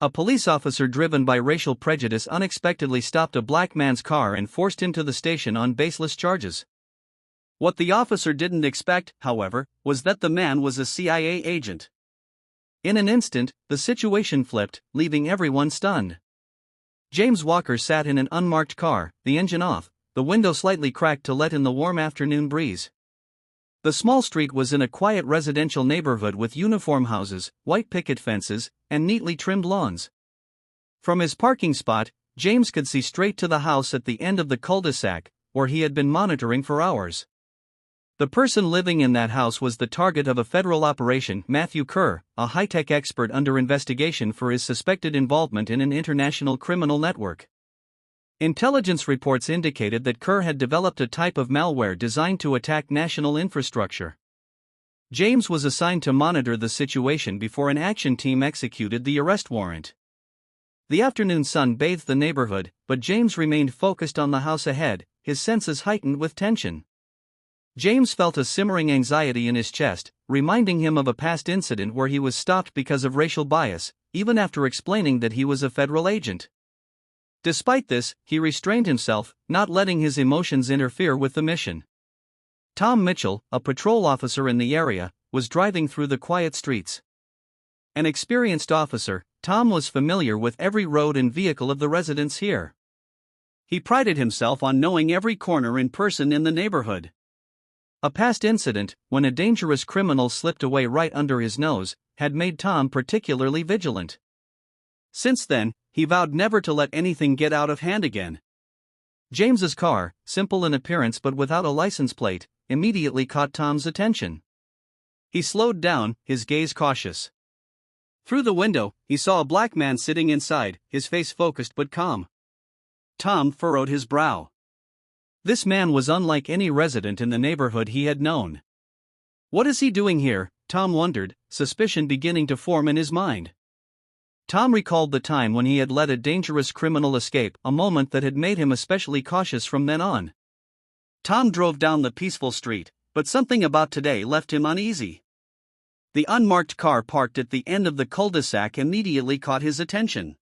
A police officer driven by racial prejudice unexpectedly stopped a black man's car and forced him to the station on baseless charges. What the officer didn't expect, however, was that the man was a CIA agent. In an instant, the situation flipped, leaving everyone stunned. James Walker sat in an unmarked car, the engine off, the window slightly cracked to let in the warm afternoon breeze. The small street was in a quiet residential neighborhood with uniform houses, white picket fences, and neatly trimmed lawns. From his parking spot, James could see straight to the house at the end of the cul-de-sac, where he had been monitoring for hours. The person living in that house was the target of a federal operation. Matthew Kerr, a high-tech expert under investigation for his suspected involvement in an international criminal network. Intelligence reports indicated that Kerr had developed a type of malware designed to attack national infrastructure. James was assigned to monitor the situation before an action team executed the arrest warrant. The afternoon sun bathed the neighborhood, but James remained focused on the house ahead, his senses heightened with tension. James felt a simmering anxiety in his chest, reminding him of a past incident where he was stopped because of racial bias, even after explaining that he was a federal agent. Despite this, he restrained himself, not letting his emotions interfere with the mission. Tom Mitchell, a patrol officer in the area, was driving through the quiet streets. An experienced officer, Tom was familiar with every road and vehicle of the residents here. He prided himself on knowing every corner and person in the neighborhood. A past incident, when a dangerous criminal slipped away right under his nose, had made Tom particularly vigilant. Since then, he vowed never to let anything get out of hand again. James's car, simple in appearance but without a license plate, immediately caught Tom's attention. He slowed down, his gaze cautious. Through the window, he saw a black man sitting inside, his face focused but calm. Tom furrowed his brow. This man was unlike any resident in the neighborhood he had known. What is he doing here? Tom wondered, suspicion beginning to form in his mind. Tom recalled the time when he had let a dangerous criminal escape, a moment that had made him especially cautious from then on. Tom drove down the peaceful street, but something about today left him uneasy. The unmarked car parked at the end of the cul-de-sac immediately caught his attention.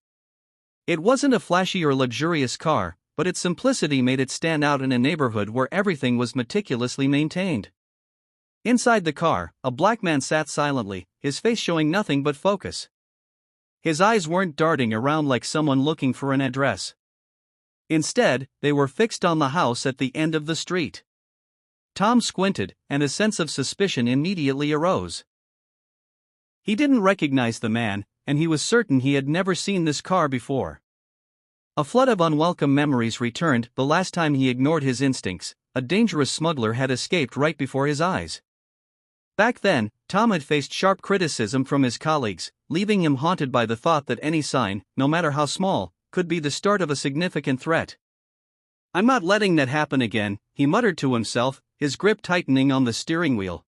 It wasn't a flashy or luxurious car, but its simplicity made it stand out in a neighborhood where everything was meticulously maintained. Inside the car, a black man sat silently, his face showing nothing but focus. His eyes weren't darting around like someone looking for an address. Instead, they were fixed on the house at the end of the street. Tom squinted, and a sense of suspicion immediately arose. He didn't recognize the man, and he was certain he had never seen this car before. A flood of unwelcome memories returned. The last time he ignored his instincts, a dangerous smuggler had escaped right before his eyes. Back then, Tom had faced sharp criticism from his colleagues, leaving him haunted by the thought that any sign, no matter how small, could be the start of a significant threat. "I'm not letting that happen again," he muttered to himself, his grip tightening on the steering wheel.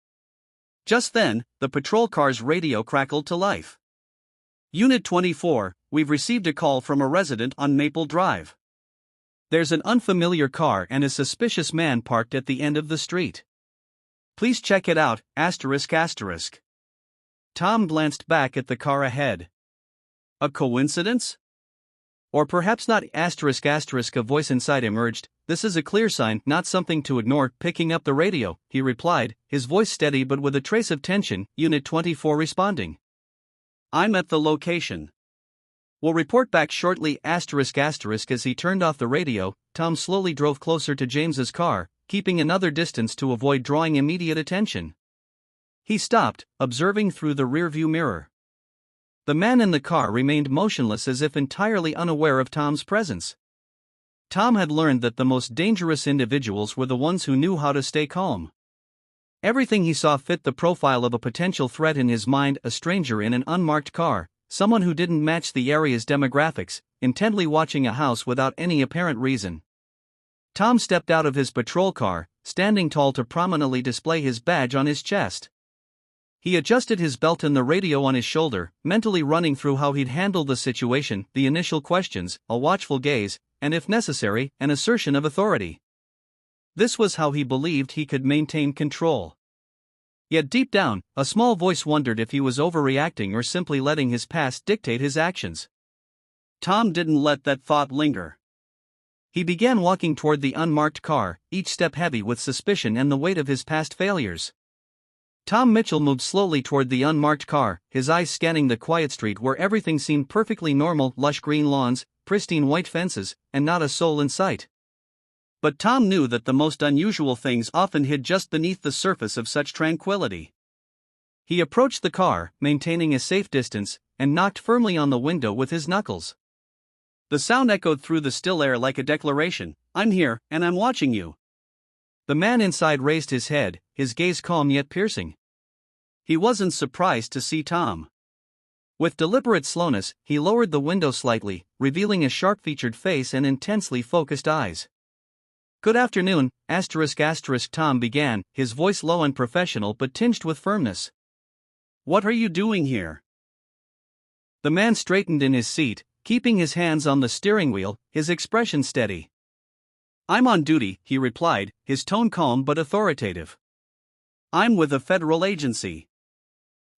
Just then, the patrol car's radio crackled to life. "Unit 24, we've received a call from a resident on Maple Drive. There's an unfamiliar car and a suspicious man parked at the end of the street. Please check it out, ****. Tom glanced back at the car ahead. A coincidence? Or perhaps not, ****. A voice inside emerged. "This is a clear sign, not something to ignore." Picking up the radio, he replied, his voice steady but with a trace of tension. Unit 24 responding. "I'm at the location. We'll report back shortly." ****. As he turned off the radio, Tom slowly drove closer to James's car, keeping another distance to avoid drawing immediate attention. He stopped, observing through the rearview mirror. The man in the car remained motionless as if entirely unaware of Tom's presence. Tom had learned that the most dangerous individuals were the ones who knew how to stay calm. Everything he saw fit the profile of a potential threat in his mind: a stranger in an unmarked car, someone who didn't match the area's demographics, intently watching a house without any apparent reason. Tom stepped out of his patrol car, standing tall to prominently display his badge on his chest. He adjusted his belt and the radio on his shoulder, mentally running through how he'd handle the situation: the initial questions, a watchful gaze, and if necessary, an assertion of authority. This was how he believed he could maintain control. Yet deep down, a small voice wondered if he was overreacting or simply letting his past dictate his actions. Tom didn't let that thought linger. He began walking toward the unmarked car, each step heavy with suspicion and the weight of his past failures. Tom Mitchell moved slowly toward the unmarked car, his eyes scanning the quiet street where everything seemed perfectly normal: lush green lawns, pristine white fences, and not a soul in sight. But Tom knew that the most unusual things often hid just beneath the surface of such tranquility. He approached the car, maintaining a safe distance, and knocked firmly on the window with his knuckles. The sound echoed through the still air like a declaration: "I'm here, and I'm watching you." The man inside raised his head, his gaze calm yet piercing. He wasn't surprised to see Tom. With deliberate slowness, he lowered the window slightly, revealing a sharp-featured face and intensely focused eyes. "Good afternoon, ****, Tom began, his voice low and professional but tinged with firmness. "What are you doing here?" The man straightened in his seat, keeping his hands on the steering wheel, his expression steady. "I'm on duty," he replied, his tone calm but authoritative. "I'm with a federal agency.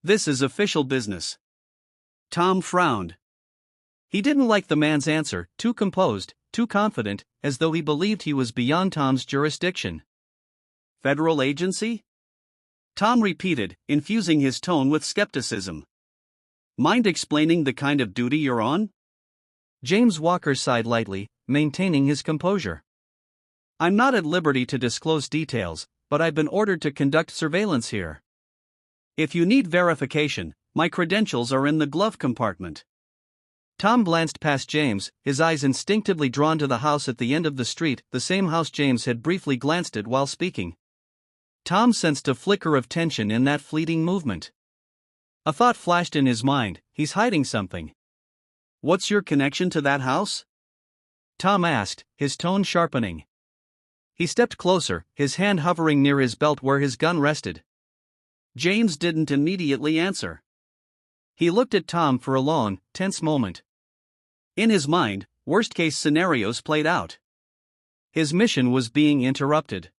This is official business." Tom frowned. He didn't like the man's answer, too composed, too confident, as though he believed he was beyond Tom's jurisdiction. "Federal agency?" Tom repeated, infusing his tone with skepticism. "Mind explaining the kind of duty you're on?" James Walker sighed lightly, maintaining his composure. "I'm not at liberty to disclose details, but I've been ordered to conduct surveillance here. If you need verification, my credentials are in the glove compartment." Tom glanced past James, his eyes instinctively drawn to the house at the end of the street, the same house James had briefly glanced at while speaking. Tom sensed a flicker of tension in that fleeting movement. A thought flashed in his mind: he's hiding something. "What's your connection to that house?" Tom asked, his tone sharpening. He stepped closer, his hand hovering near his belt where his gun rested. James didn't immediately answer. He looked at Tom for a long, tense moment. In his mind, worst-case scenarios played out. His mission was being interrupted.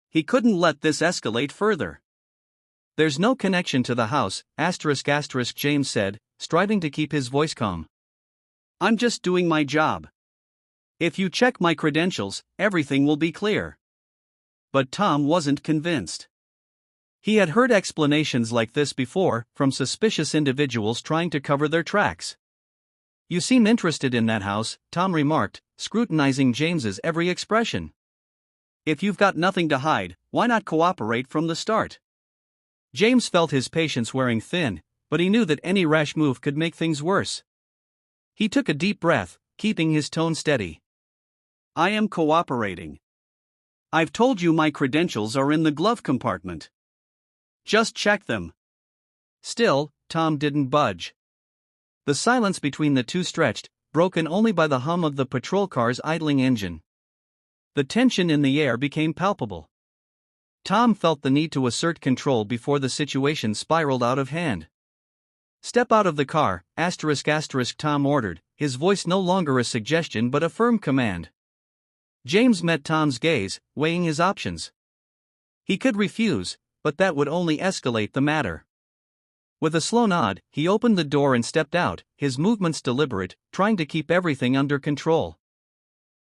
He couldn't let this escalate further. "There's no connection to the house, ***, James said, striving to keep his voice calm. "I'm just doing my job. If you check my credentials, everything will be clear." But Tom wasn't convinced. He had heard explanations like this before, from suspicious individuals trying to cover their tracks. "You seem interested in that house," Tom remarked, scrutinizing James's every expression. "If you've got nothing to hide, why not cooperate from the start?" James felt his patience wearing thin, but he knew that any rash move could make things worse. He took a deep breath, keeping his tone steady. "I am cooperating. I've told you my credentials are in the glove compartment. Just check them." Still, Tom didn't budge. The silence between the two stretched, broken only by the hum of the patrol car's idling engine. The tension in the air became palpable. Tom felt the need to assert control before the situation spiraled out of hand. "Step out of the car, ***, Tom ordered, his voice no longer a suggestion but a firm command. James met Tom's gaze, weighing his options. He could refuse, but that would only escalate the matter. With a slow nod, he opened the door and stepped out, his movements deliberate, trying to keep everything under control.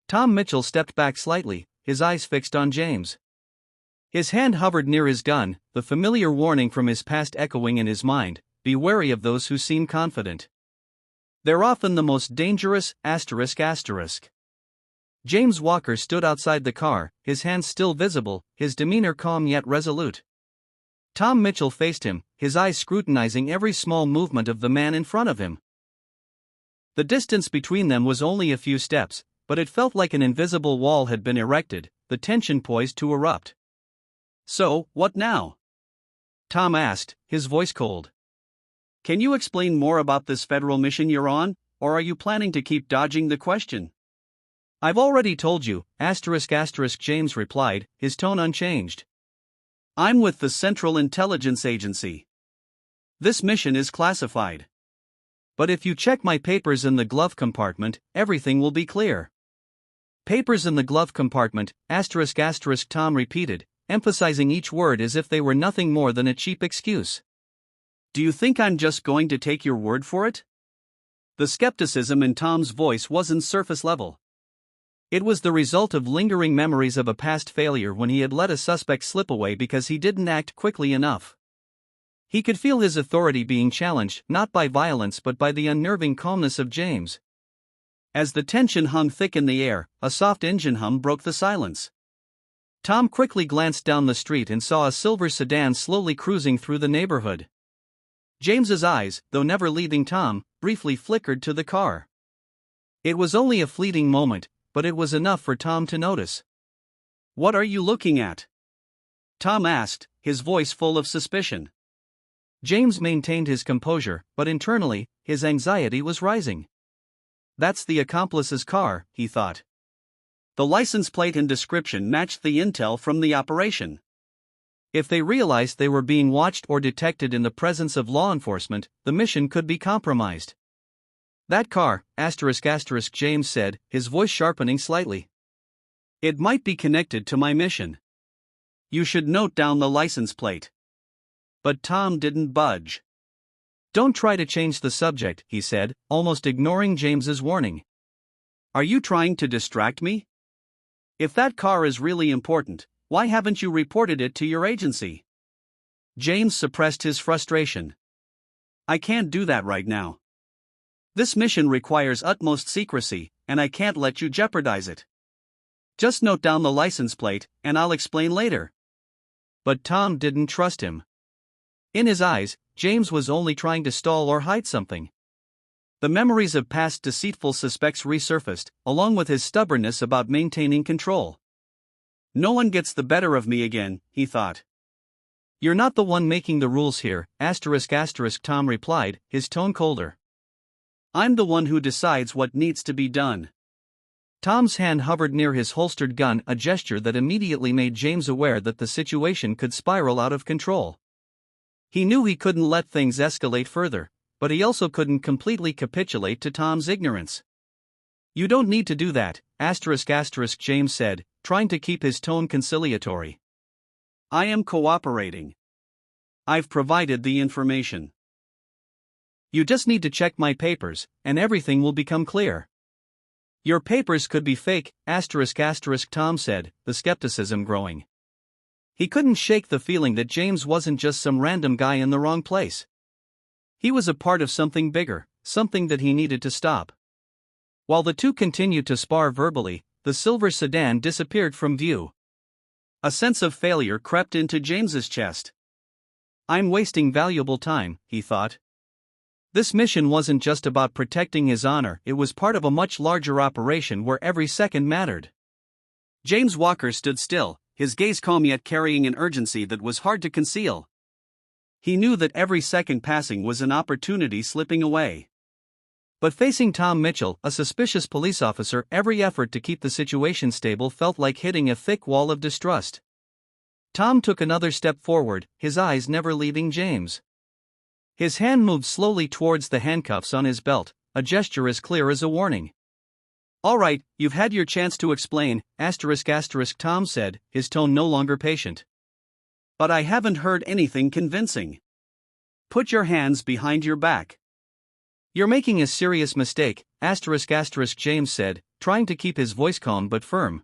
Tom Mitchell stepped back slightly, his eyes fixed on James. His hand hovered near his gun, the familiar warning from his past echoing in his mind: be wary of those who seem confident. They're often the most dangerous, ***. James Walker stood outside the car, his hands still visible, his demeanor calm yet resolute. Tom Mitchell faced him, his eyes scrutinizing every small movement of the man in front of him. The distance between them was only a few steps, but it felt like an invisible wall had been erected, the tension poised to erupt. "So, what now?" Tom asked, his voice cold. "Can you explain more about this federal mission you're on, or are you planning to keep dodging the question?" "I've already told you, ***, James replied, his tone unchanged. "I'm with the Central Intelligence Agency. This mission is classified. But if you check my papers in the glove compartment, everything will be clear." "Papers in the glove compartment, ***, Tom repeated, emphasizing each word as if they were nothing more than a cheap excuse. "Do you think I'm just going to take your word for it?" The skepticism in Tom's voice wasn't surface level. It was the result of lingering memories of a past failure when he had let a suspect slip away because he didn't act quickly enough. He could feel his authority being challenged, not by violence but by the unnerving calmness of James. As the tension hung thick in the air, a soft engine hum broke the silence. Tom quickly glanced down the street and saw a silver sedan slowly cruising through the neighborhood. James's eyes, though never leaving Tom, briefly flickered to the car. It was only a fleeting moment, but it was enough for Tom to notice. "What are you looking at?" Tom asked, his voice full of suspicion. James maintained his composure, but internally, his anxiety was rising. That's the accomplice's car, he thought. The license plate and description matched the intel from the operation. If they realized they were being watched or detected in the presence of law enforcement, the mission could be compromised. "That car, ***, James said, his voice sharpening slightly. "It might be connected to my mission. You should note down the license plate." But Tom didn't budge. "Don't try to change the subject," he said, almost ignoring James's warning. "Are you trying to distract me? If that car is really important, why haven't you reported it to your agency?" James suppressed his frustration. "I can't do that right now. This mission requires utmost secrecy, and I can't let you jeopardize it. Just note down the license plate, and I'll explain later." But Tom didn't trust him. In his eyes, James was only trying to stall or hide something. The memories of past deceitful suspects resurfaced, along with his stubbornness about maintaining control. "No one gets the better of me again," he thought. "You're not the one making the rules here, ***, Tom replied, his tone colder. "I'm the one who decides what needs to be done." Tom's hand hovered near his holstered gun, a gesture that immediately made James aware that the situation could spiral out of control. He knew he couldn't let things escalate further, but he also couldn't completely capitulate to Tom's ignorance. "You don't need to do that, ***, James said, trying to keep his tone conciliatory. "I am cooperating. I've provided the information. You just need to check my papers, and everything will become clear." "Your papers could be fake, ***, Tom said, the skepticism growing. He couldn't shake the feeling that James wasn't just some random guy in the wrong place. He was a part of something bigger, something that he needed to stop. While the two continued to spar verbally, the silver sedan disappeared from view. A sense of failure crept into James's chest. "I'm wasting valuable time," he thought. This mission wasn't just about protecting his honor, it was part of a much larger operation where every second mattered. James Walker stood still, his gaze calm yet carrying an urgency that was hard to conceal. He knew that every second passing was an opportunity slipping away. But facing Tom Mitchell, a suspicious police officer, every effort to keep the situation stable felt like hitting a thick wall of distrust. Tom took another step forward, his eyes never leaving James. His hand moved slowly towards the handcuffs on his belt, a gesture as clear as a warning. "All right, you've had your chance to explain, ***, Tom said, his tone no longer patient. "But I haven't heard anything convincing. Put your hands behind your back." "You're making a serious mistake, ***, James said, trying to keep his voice calm but firm.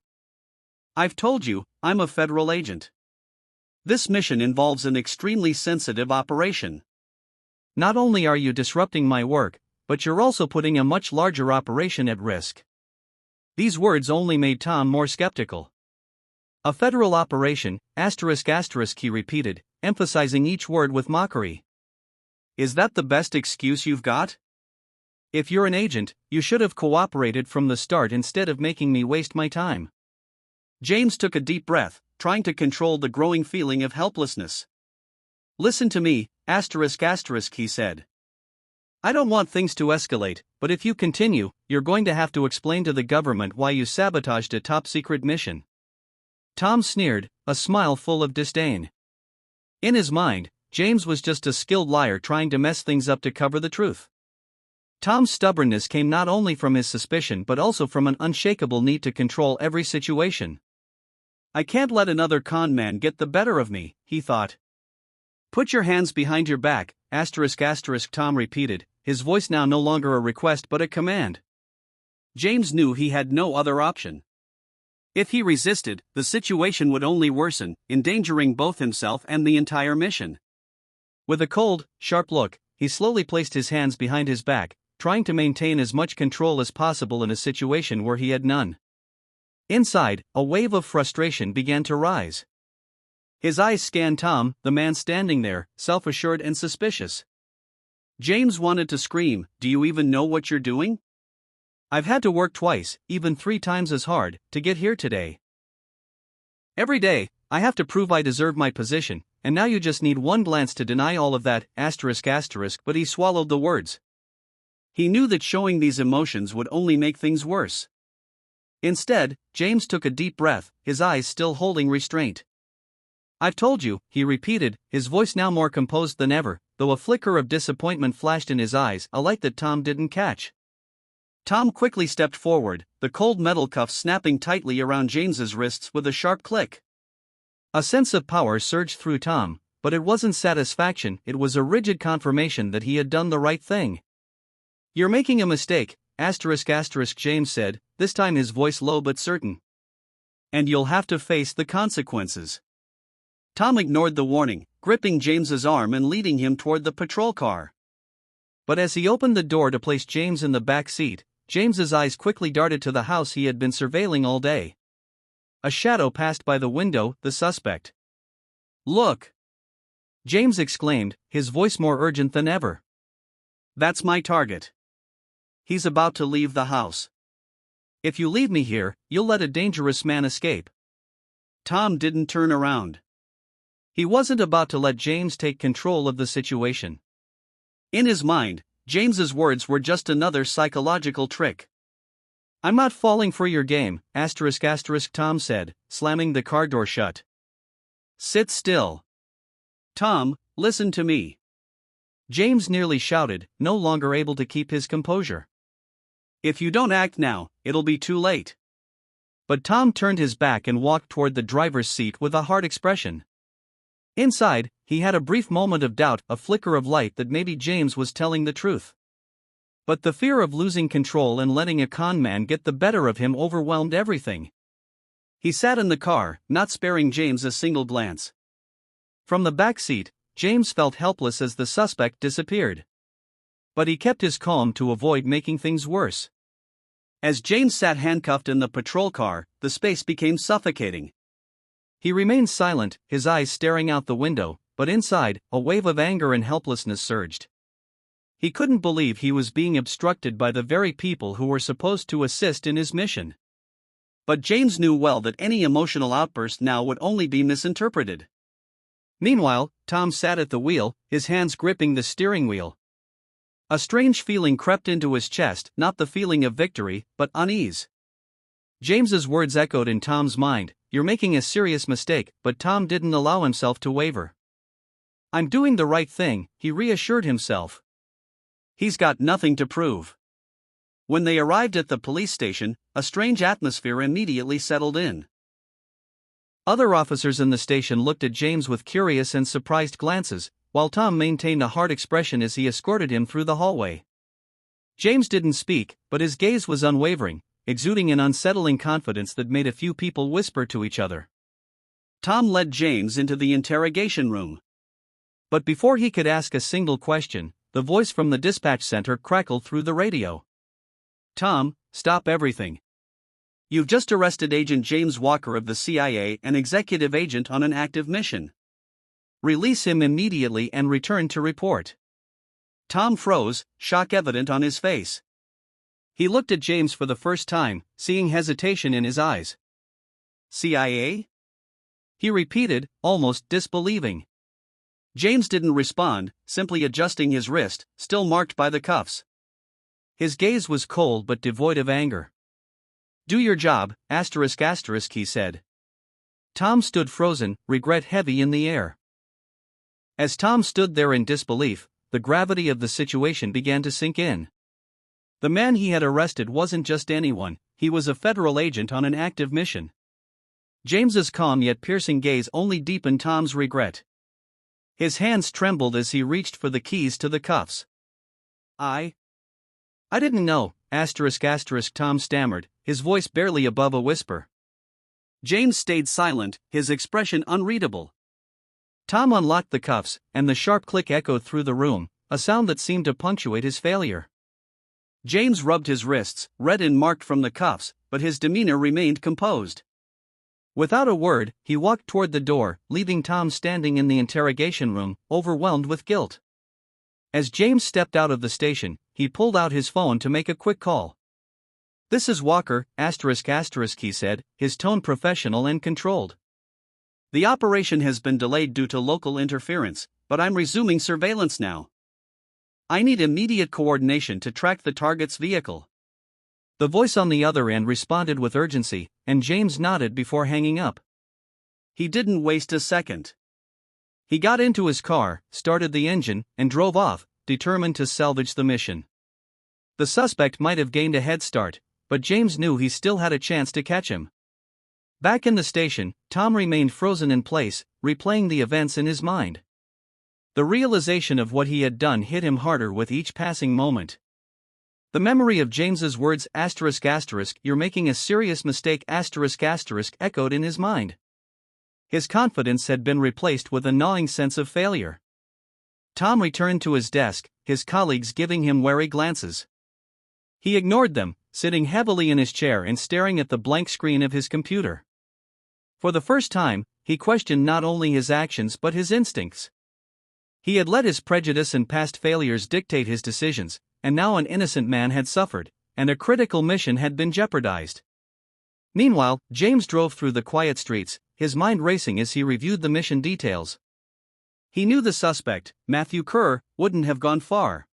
"I've told you, I'm a federal agent. This mission involves an extremely sensitive operation. Not only are you disrupting my work, but you're also putting a much larger operation at risk." These words only made Tom more skeptical. "A federal operation, ***, he repeated, emphasizing each word with mockery. "Is that the best excuse you've got? If you're an agent, you should have cooperated from the start instead of making me waste my time." James took a deep breath, trying to control the growing feeling of helplessness. "Listen to me, ***, he said. "I don't want things to escalate, but if you continue, you're going to have to explain to the government why you sabotaged a top-secret mission." Tom sneered, a smile full of disdain. In his mind, James was just a skilled liar trying to mess things up to cover the truth. Tom's stubbornness came not only from his suspicion but also from an unshakable need to control every situation. "I can't let another con man get the better of me," he thought. "Put your hands behind your back, ***, Tom repeated, his voice now no longer a request but a command. James knew he had no other option. If he resisted, the situation would only worsen, endangering both himself and the entire mission. With a cold, sharp look, he slowly placed his hands behind his back, trying to maintain as much control as possible in a situation where he had none. Inside, a wave of frustration began to rise. His eyes scanned Tom, the man standing there, self-assured and suspicious. James wanted to scream, "Do you even know what you're doing? I've had to work twice, even 3 times as hard, to get here today. Every day, I have to prove I deserve my position, and now you just need one glance to deny all of that, ****, but he swallowed the words. He knew that showing these emotions would only make things worse. Instead, James took a deep breath, his eyes still holding restraint. "I've told you," he repeated, his voice now more composed than ever, though a flicker of disappointment flashed in his eyes, a light that Tom didn't catch. Tom quickly stepped forward, the cold metal cuffs snapping tightly around James's wrists with a sharp click. A sense of power surged through Tom, but it wasn't satisfaction, it was a rigid confirmation that he had done the right thing. "You're making a mistake, ***, James said, this time his voice low but certain. "And you'll have to face the consequences." Tom ignored the warning, gripping James's arm and leading him toward the patrol car. But as he opened the door to place James in the back seat, James's eyes quickly darted to the house he had been surveilling all day. A shadow passed by the window, the suspect. "Look!" James exclaimed, his voice more urgent than ever. "That's my target. He's about to leave the house. If you leave me here, you'll let a dangerous man escape." Tom didn't turn around. He wasn't about to let James take control of the situation. In his mind, James's words were just another psychological trick. "I'm not falling for your game, ***, Tom said, slamming the car door shut. "Sit still. Tom, listen to me." James nearly shouted, no longer able to keep his composure. "If you don't act now, it'll be too late." But Tom turned his back and walked toward the driver's seat with a hard expression. Inside, he had a brief moment of doubt, a flicker of light that maybe James was telling the truth. But the fear of losing control and letting a con man get the better of him overwhelmed everything. He sat in the car, not sparing James a single glance. From the back seat, James felt helpless as the suspect disappeared. But he kept his calm to avoid making things worse. As James sat handcuffed in the patrol car, the space became suffocating. He remained silent, his eyes staring out the window, but inside, a wave of anger and helplessness surged. He couldn't believe he was being obstructed by the very people who were supposed to assist in his mission. But James knew well that any emotional outburst now would only be misinterpreted. Meanwhile, Tom sat at the wheel, his hands gripping the steering wheel. A strange feeling crept into his chest, not the feeling of victory, but unease. James's words echoed in Tom's mind, "You're making a serious mistake," but Tom didn't allow himself to waver. "I'm doing the right thing," he reassured himself. He's got nothing to prove. When they arrived at the police station, a strange atmosphere immediately settled in. Other officers in the station looked at James with curious and surprised glances, while Tom maintained a hard expression as he escorted him through the hallway. James didn't speak, but his gaze was unwavering, exuding an unsettling confidence that made a few people whisper to each other. Tom led James into the interrogation room. But before he could ask a single question, the voice from the dispatch center crackled through the radio. "Tom, stop everything. You've just arrested Agent James Walker of the CIA, an executive agent on an active mission. Release him immediately and return to report." Tom froze, shock evident on his face. He looked at James for the first time, seeing hesitation in his eyes. "CIA?" he repeated, almost disbelieving. James didn't respond, simply adjusting his wrist, still marked by the cuffs. His gaze was cold but devoid of anger. "Do your job, ***, he said. Tom stood frozen, regret heavy in the air. As Tom stood there in disbelief, the gravity of the situation began to sink in. The man he had arrested wasn't just anyone, he was a federal agent on an active mission. James's calm yet piercing gaze only deepened Tom's regret. His hands trembled as he reached for the keys to the cuffs. I didn't know, ****, Tom stammered, his voice barely above a whisper. James stayed silent, his expression unreadable. Tom unlocked the cuffs, and the sharp click echoed through the room, a sound that seemed to punctuate his failure. James rubbed his wrists, red and marked from the cuffs, but his demeanor remained composed. Without a word, he walked toward the door, leaving Tom standing in the interrogation room, overwhelmed with guilt. As James stepped out of the station, he pulled out his phone to make a quick call. "This is Walker, ****, he said, his tone professional and controlled. "The operation has been delayed due to local interference, but I'm resuming surveillance now. I need immediate coordination to track the target's vehicle." The voice on the other end responded with urgency, and James nodded before hanging up. He didn't waste a second. He got into his car, started the engine, and drove off, determined to salvage the mission. The suspect might have gained a head start, but James knew he still had a chance to catch him. Back in the station, Tom remained frozen in place, replaying the events in his mind. The realization of what he had done hit him harder with each passing moment. The memory of James's words ****, "You're making a serious mistake ****, echoed in his mind. His confidence had been replaced with a gnawing sense of failure. Tom returned to his desk, his colleagues giving him wary glances. He ignored them, sitting heavily in his chair and staring at the blank screen of his computer. For the first time, he questioned not only his actions but his instincts. He had let his prejudice and past failures dictate his decisions, and now an innocent man had suffered, and a critical mission had been jeopardized. Meanwhile, James drove through the quiet streets, his mind racing as he reviewed the mission details. He knew the suspect, Matthew Kerr, wouldn't have gone far.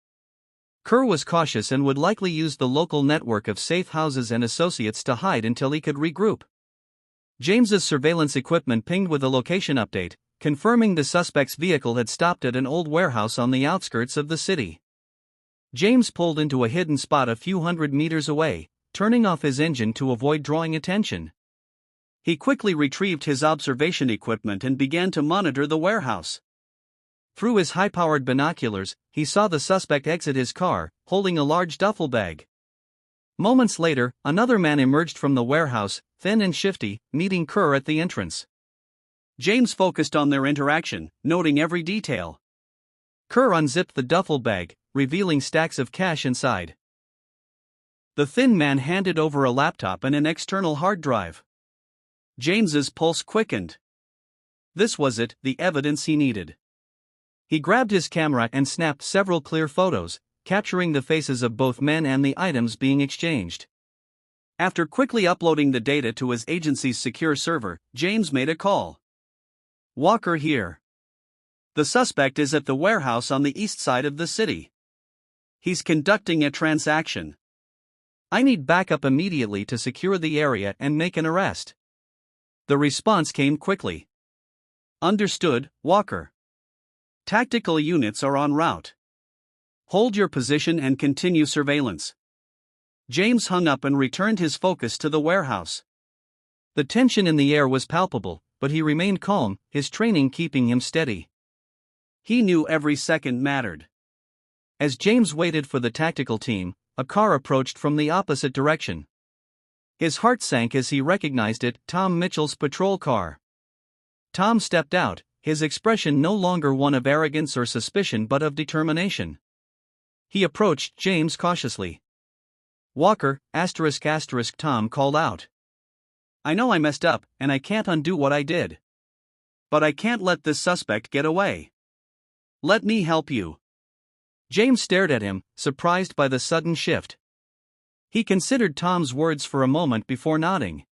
Kerr was cautious and would likely use the local network of safe houses and associates to hide until he could regroup. James's surveillance equipment pinged with a location update, confirming the suspect's vehicle had stopped at an old warehouse on the outskirts of the city. James pulled into a hidden spot a few hundred meters away, turning off his engine to avoid drawing attention. He quickly retrieved his observation equipment and began to monitor the warehouse. Through his high-powered binoculars, he saw the suspect exit his car, holding a large duffel bag. Moments later, another man emerged from the warehouse, thin and shifty, meeting Kerr at the entrance. James focused on their interaction, noting every detail. Kerr unzipped the duffel bag, revealing stacks of cash inside. The thin man handed over a laptop and an external hard drive. James's pulse quickened. This was it, the evidence he needed. He grabbed his camera and snapped several clear photos, capturing the faces of both men and the items being exchanged. After quickly uploading the data to his agency's secure server, James made a call. "Walker here. The suspect is at the warehouse on the east side of the city. He's conducting a transaction. I need backup immediately to secure the area and make an arrest." The response came quickly. "Understood, Walker. Tactical units are en route. Hold your position and continue surveillance." James hung up and returned his focus to the warehouse. The tension in the air was palpable, but he remained calm, his training keeping him steady. He knew every second mattered. As James waited for the tactical team, a car approached from the opposite direction. His heart sank as he recognized it, Tom Mitchell's patrol car. Tom stepped out, his expression no longer one of arrogance or suspicion but of determination. He approached James cautiously. "Walker, ***, Tom called out. "I know I messed up, and I can't undo what I did. But I can't let this suspect get away. Let me help you." James stared at him, surprised by the sudden shift. He considered Tom's words for a moment before nodding.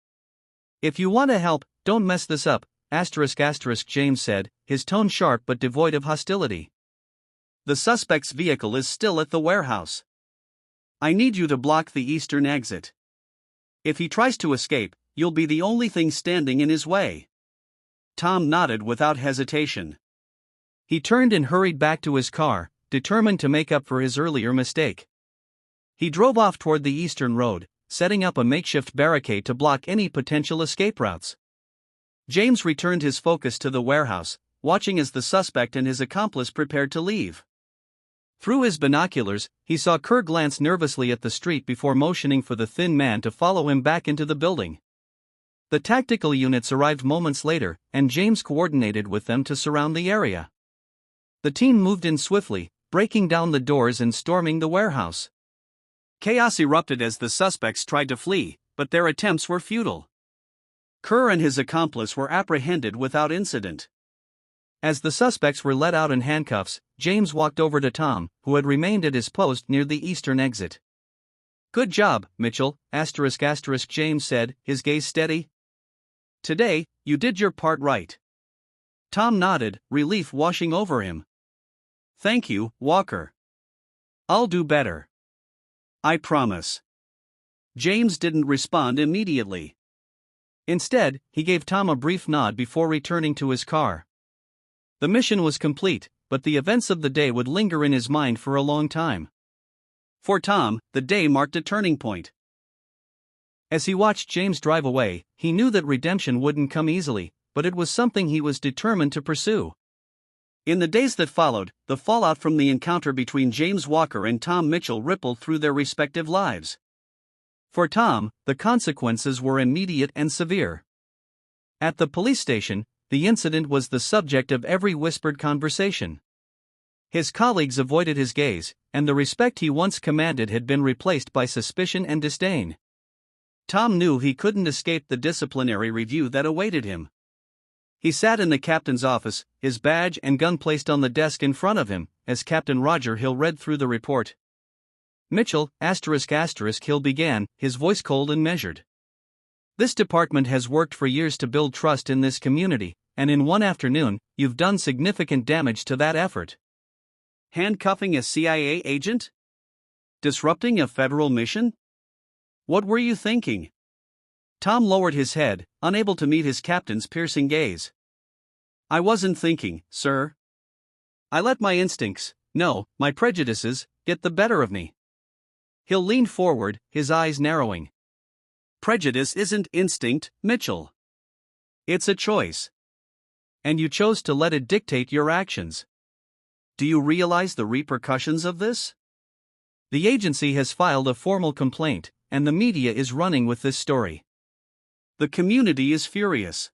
"If you want to help, don't mess this up, ***, James said, his tone sharp but devoid of hostility. "The suspect's vehicle is still at the warehouse. I need you to block the eastern exit. If he tries to escape, you'll be the only thing standing in his way." Tom nodded without hesitation. He turned and hurried back to his car, determined to make up for his earlier mistake. He drove off toward the eastern road, setting up a makeshift barricade to block any potential escape routes. James returned his focus to the warehouse, watching as the suspect and his accomplice prepared to leave. Through his binoculars, he saw Kerr glance nervously at the street before motioning for the thin man to follow him back into the building. The tactical units arrived moments later, and James coordinated with them to surround the area. The team moved in swiftly, breaking down the doors and storming the warehouse. Chaos erupted as the suspects tried to flee, but their attempts were futile. Kerr and his accomplice were apprehended without incident. As the suspects were let out in handcuffs, James walked over to Tom, who had remained at his post near the eastern exit. "Good job, Mitchell," James said, his gaze steady. "Today, you did your part right." Tom nodded, relief washing over him. "Thank you, Walker. I'll do better. I promise." James didn't respond immediately. Instead, he gave Tom a brief nod before returning to his car. The mission was complete, but the events of the day would linger in his mind for a long time. For Tom, the day marked a turning point. As he watched James drive away, he knew that redemption wouldn't come easily, but it was something he was determined to pursue. In the days that followed, the fallout from the encounter between James Walker and Tom Mitchell rippled through their respective lives. For Tom, the consequences were immediate and severe. At the police station, the incident was the subject of every whispered conversation. His colleagues avoided his gaze, and the respect he once commanded had been replaced by suspicion and disdain. Tom knew he couldn't escape the disciplinary review that awaited him. He sat in the captain's office, his badge and gun placed on the desk in front of him, as Captain Roger Hill read through the report. "Mitchell, Hill began, his voice cold and measured. "This department has worked for years to build trust in this community, and in one afternoon, you've done significant damage to that effort. Handcuffing a CIA agent? Disrupting a federal mission? What were you thinking?" Tom lowered his head, unable to meet his captain's piercing gaze. "I wasn't thinking, sir. I let my instincts, no, my prejudices, get the better of me." Hill leaned forward, his eyes narrowing. "Prejudice isn't instinct, Mitchell. It's a choice. And you chose to let it dictate your actions. Do you realize the repercussions of this? The agency has filed a formal complaint, and the media is running with this story. The community is furious.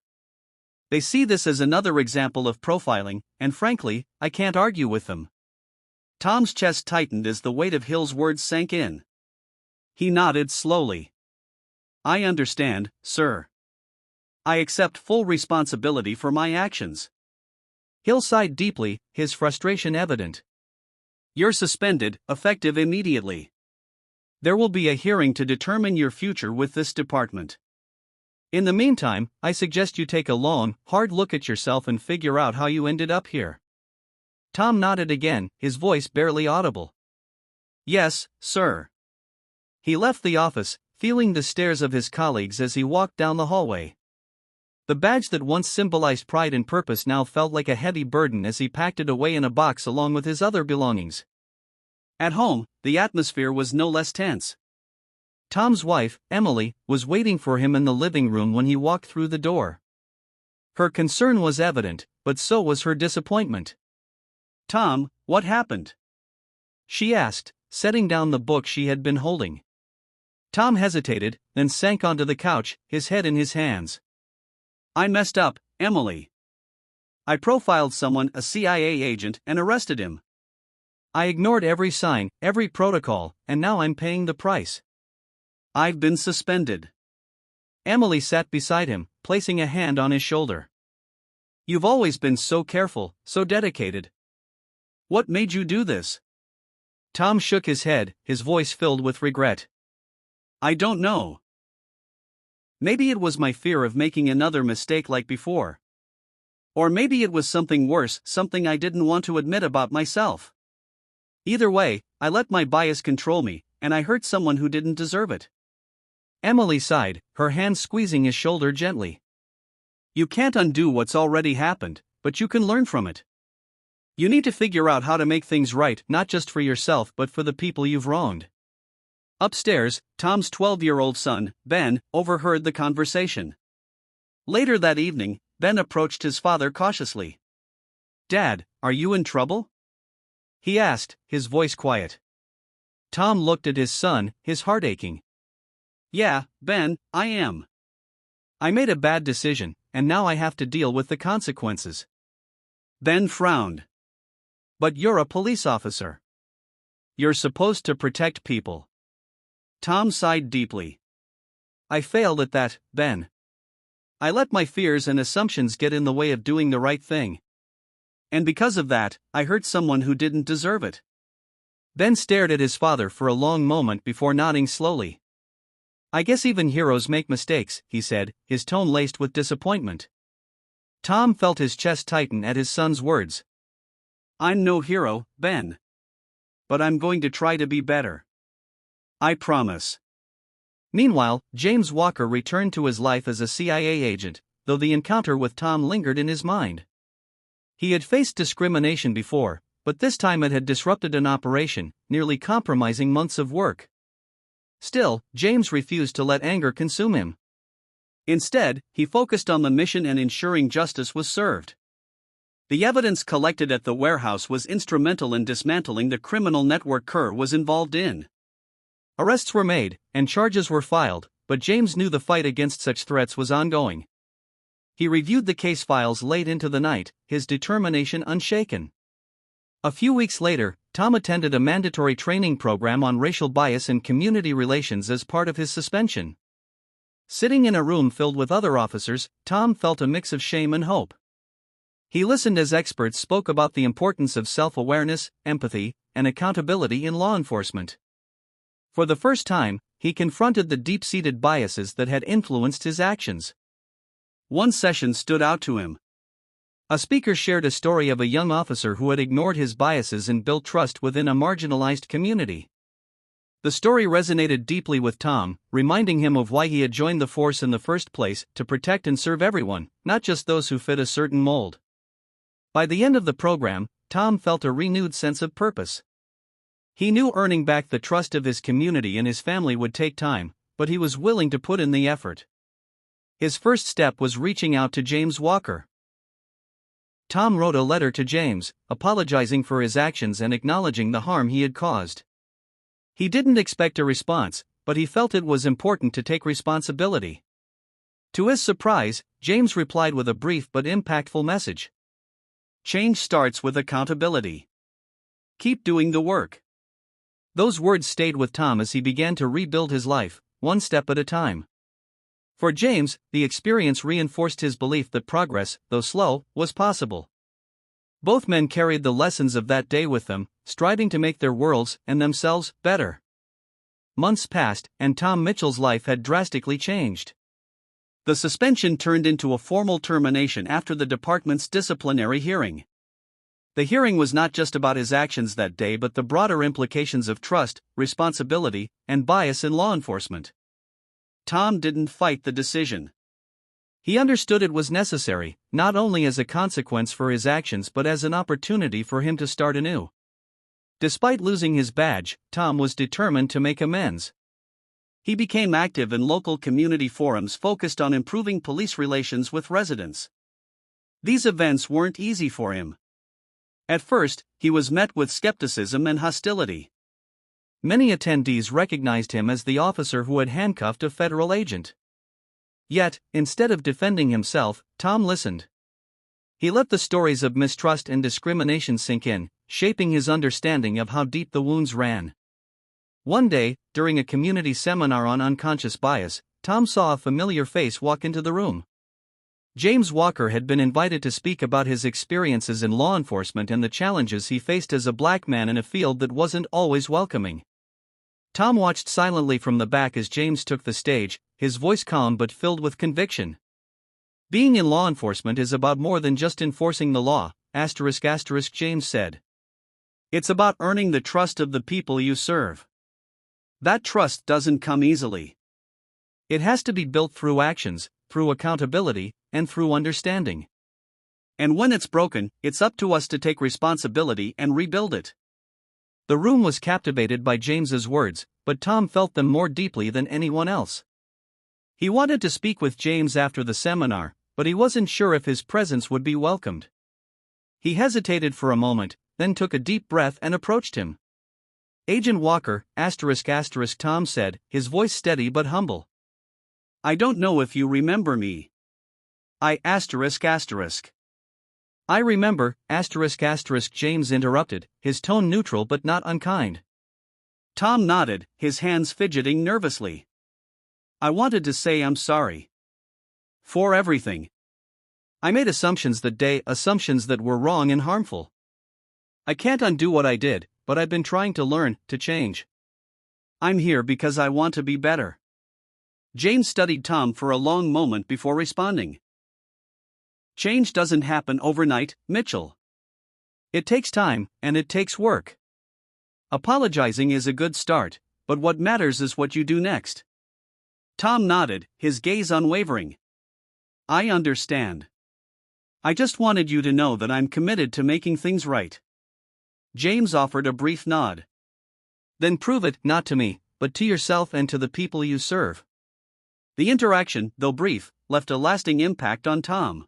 They see this as another example of profiling, and frankly, I can't argue with them." Tom's chest tightened as the weight of Hill's words sank in. He nodded slowly. "I understand, sir. I accept full responsibility for my actions." Hill sighed deeply, his frustration evident. "You're suspended, effective immediately. There will be a hearing to determine your future with this department. In the meantime, I suggest you take a long, hard look at yourself and figure out how you ended up here." Tom nodded again, his voice barely audible. "Yes, sir." He left the office, feeling the stares of his colleagues as he walked down the hallway. The badge that once symbolized pride and purpose now felt like a heavy burden as he packed it away in a box along with his other belongings. At home, the atmosphere was no less tense. Tom's wife, Emily, was waiting for him in the living room when he walked through the door. Her concern was evident, but so was her disappointment. "Tom, what happened?" she asked, setting down the book she had been holding. Tom hesitated, then sank onto the couch, his head in his hands. "I messed up, Emily. I profiled someone, a CIA agent, and arrested him. I ignored every sign, every protocol, and now I'm paying the price. I've been suspended." Emily sat beside him, placing a hand on his shoulder. "You've always been so careful, so dedicated. What made you do this?" Tom shook his head, his voice filled with regret. "I don't know. Maybe it was my fear of making another mistake like before. Or maybe it was something worse, something I didn't want to admit about myself. Either way, I let my bias control me, and I hurt someone who didn't deserve it." Emily sighed, her hand squeezing his shoulder gently. "You can't undo what's already happened, but you can learn from it. You need to figure out how to make things right, not just for yourself but for the people you've wronged." Upstairs, Tom's 12-year-old son, Ben, overheard the conversation. Later that evening, Ben approached his father cautiously. "Dad, are you in trouble?" he asked, his voice quiet. Tom looked at his son, his heart aching. Yeah, Ben, I am. I made a bad decision, and now I have to deal with the consequences. Ben frowned. But you're a police officer. You're supposed to protect people. Tom sighed deeply. I failed at that, Ben. I let my fears and assumptions get in the way of doing the right thing. And because of that, I hurt someone who didn't deserve it. Ben stared at his father for a long moment before nodding slowly. I guess even heroes make mistakes, he said, his tone laced with disappointment. Tom felt his chest tighten at his son's words. I'm no hero, Ben. But I'm going to try to be better. I promise. Meanwhile, James Walker returned to his life as a CIA agent, though the encounter with Tom lingered in his mind. He had faced discrimination before, but this time it had disrupted an operation, nearly compromising months of work. Still, James refused to let anger consume him. Instead, he focused on the mission and ensuring justice was served. The evidence collected at the warehouse was instrumental in dismantling the criminal network Kerr was involved in. Arrests were made, and charges were filed, but James knew the fight against such threats was ongoing. He reviewed the case files late into the night, his determination unshaken. A few weeks later, Tom attended a mandatory training program on racial bias and community relations as part of his suspension. Sitting in a room filled with other officers, Tom felt a mix of shame and hope. He listened as experts spoke about the importance of self-awareness, empathy, and accountability in law enforcement. For the first time, he confronted the deep-seated biases that had influenced his actions. One session stood out to him. A speaker shared a story of a young officer who had ignored his biases and built trust within a marginalized community. The story resonated deeply with Tom, reminding him of why he had joined the force in the first place, to protect and serve everyone, not just those who fit a certain mold. By the end of the program, Tom felt a renewed sense of purpose. He knew earning back the trust of his community and his family would take time, but he was willing to put in the effort. His first step was reaching out to James Walker. Tom wrote a letter to James, apologizing for his actions and acknowledging the harm he had caused. He didn't expect a response, but he felt it was important to take responsibility. To his surprise, James replied with a brief but impactful message. Change starts with accountability. Keep doing the work. Those words stayed with Tom as he began to rebuild his life, one step at a time. For James, the experience reinforced his belief that progress, though slow, was possible. Both men carried the lessons of that day with them, striving to make their worlds and themselves better. Months passed, and Tom Mitchell's life had drastically changed. The suspension turned into a formal termination after the department's disciplinary hearing. The hearing was not just about his actions that day but the broader implications of trust, responsibility, and bias in law enforcement. Tom didn't fight the decision. He understood it was necessary, not only as a consequence for his actions but as an opportunity for him to start anew. Despite losing his badge, Tom was determined to make amends. He became active in local community forums focused on improving police relations with residents. These events weren't easy for him. At first, he was met with skepticism and hostility. Many attendees recognized him as the officer who had handcuffed a federal agent. Yet, instead of defending himself, Tom listened. He let the stories of mistrust and discrimination sink in, shaping his understanding of how deep the wounds ran. One day, during a community seminar on unconscious bias, Tom saw a familiar face walk into the room. James Walker had been invited to speak about his experiences in law enforcement and the challenges he faced as a black man in a field that wasn't always welcoming. Tom watched silently from the back as James took the stage, his voice calm but filled with conviction. Being in law enforcement is about more than just enforcing the law, ***, James said. It's about earning the trust of the people you serve. That trust doesn't come easily. It has to be built through actions, through accountability, and through understanding. And when it's broken, it's up to us to take responsibility and rebuild it. The room was captivated by James's words, but Tom felt them more deeply than anyone else. He wanted to speak with James after the seminar, but he wasn't sure if his presence would be welcomed. He hesitated for a moment, then took a deep breath and approached him. "Agent Walker, Tom said, his voice steady but humble. "I don't know if you remember me." I remember, James interrupted, his tone neutral but not unkind. Tom nodded, his hands fidgeting nervously. "I wanted to say I'm sorry. For everything. I made assumptions that day, assumptions that were wrong and harmful. I can't undo what I did, but I've been trying to learn, to change. I'm here because I want to be better." James studied Tom for a long moment before responding. "Change doesn't happen overnight, Mitchell. It takes time, and it takes work. Apologizing is a good start, but what matters is what you do next." Tom nodded, his gaze unwavering. "I understand. I just wanted you to know that I'm committed to making things right." James offered a brief nod. "Then prove it, not to me, but to yourself and to the people you serve." The interaction, though brief, left a lasting impact on Tom.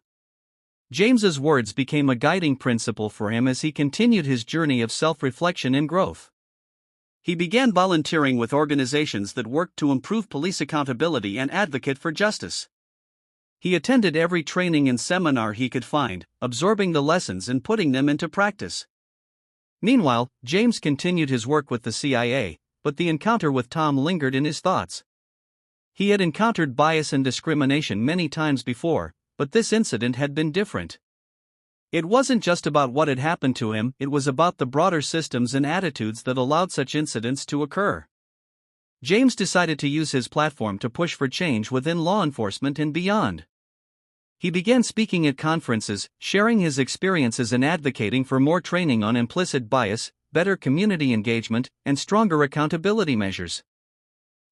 James's words became a guiding principle for him as he continued his journey of self-reflection and growth. He began volunteering with organizations that worked to improve police accountability and advocate for justice. He attended every training and seminar he could find, absorbing the lessons and putting them into practice. Meanwhile, James continued his work with the CIA, but the encounter with Tom lingered in his thoughts. He had encountered bias and discrimination many times before, but this incident had been different. It wasn't just about what had happened to him, it was about the broader systems and attitudes that allowed such incidents to occur. James decided to use his platform to push for change within law enforcement and beyond. He began speaking at conferences, sharing his experiences and advocating for more training on implicit bias, better community engagement, and stronger accountability measures.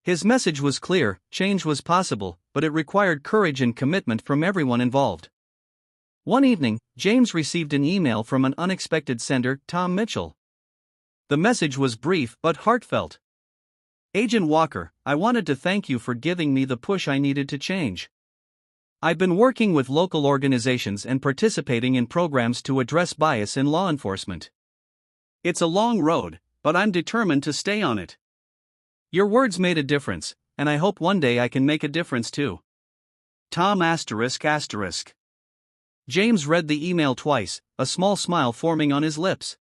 His message was clear: change was possible, but it required courage and commitment from everyone involved. One evening, James received an email from an unexpected sender, Tom Mitchell. The message was brief but heartfelt. "Agent Walker, I wanted to thank you for giving me the push I needed to change. I've been working with local organizations and participating in programs to address bias in law enforcement. It's a long road, but I'm determined to stay on it. Your words made a difference, and I hope one day I can make a difference too." Tom James read the email twice, a small smile forming on his lips.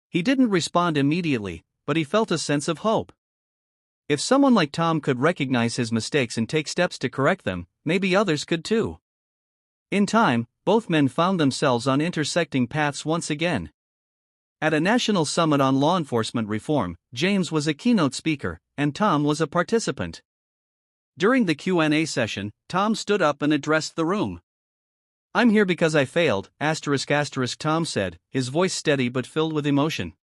He didn't respond immediately, but he felt a sense of hope. If someone like Tom could recognize his mistakes and take steps to correct them, maybe others could too. In time, both men found themselves on intersecting paths once again. At a national summit on law enforcement reform, James was a keynote speaker, and Tom was a participant. During the Q&A session, Tom stood up and addressed the room. "I'm here because I failed, Tom said, his voice steady but filled with emotion.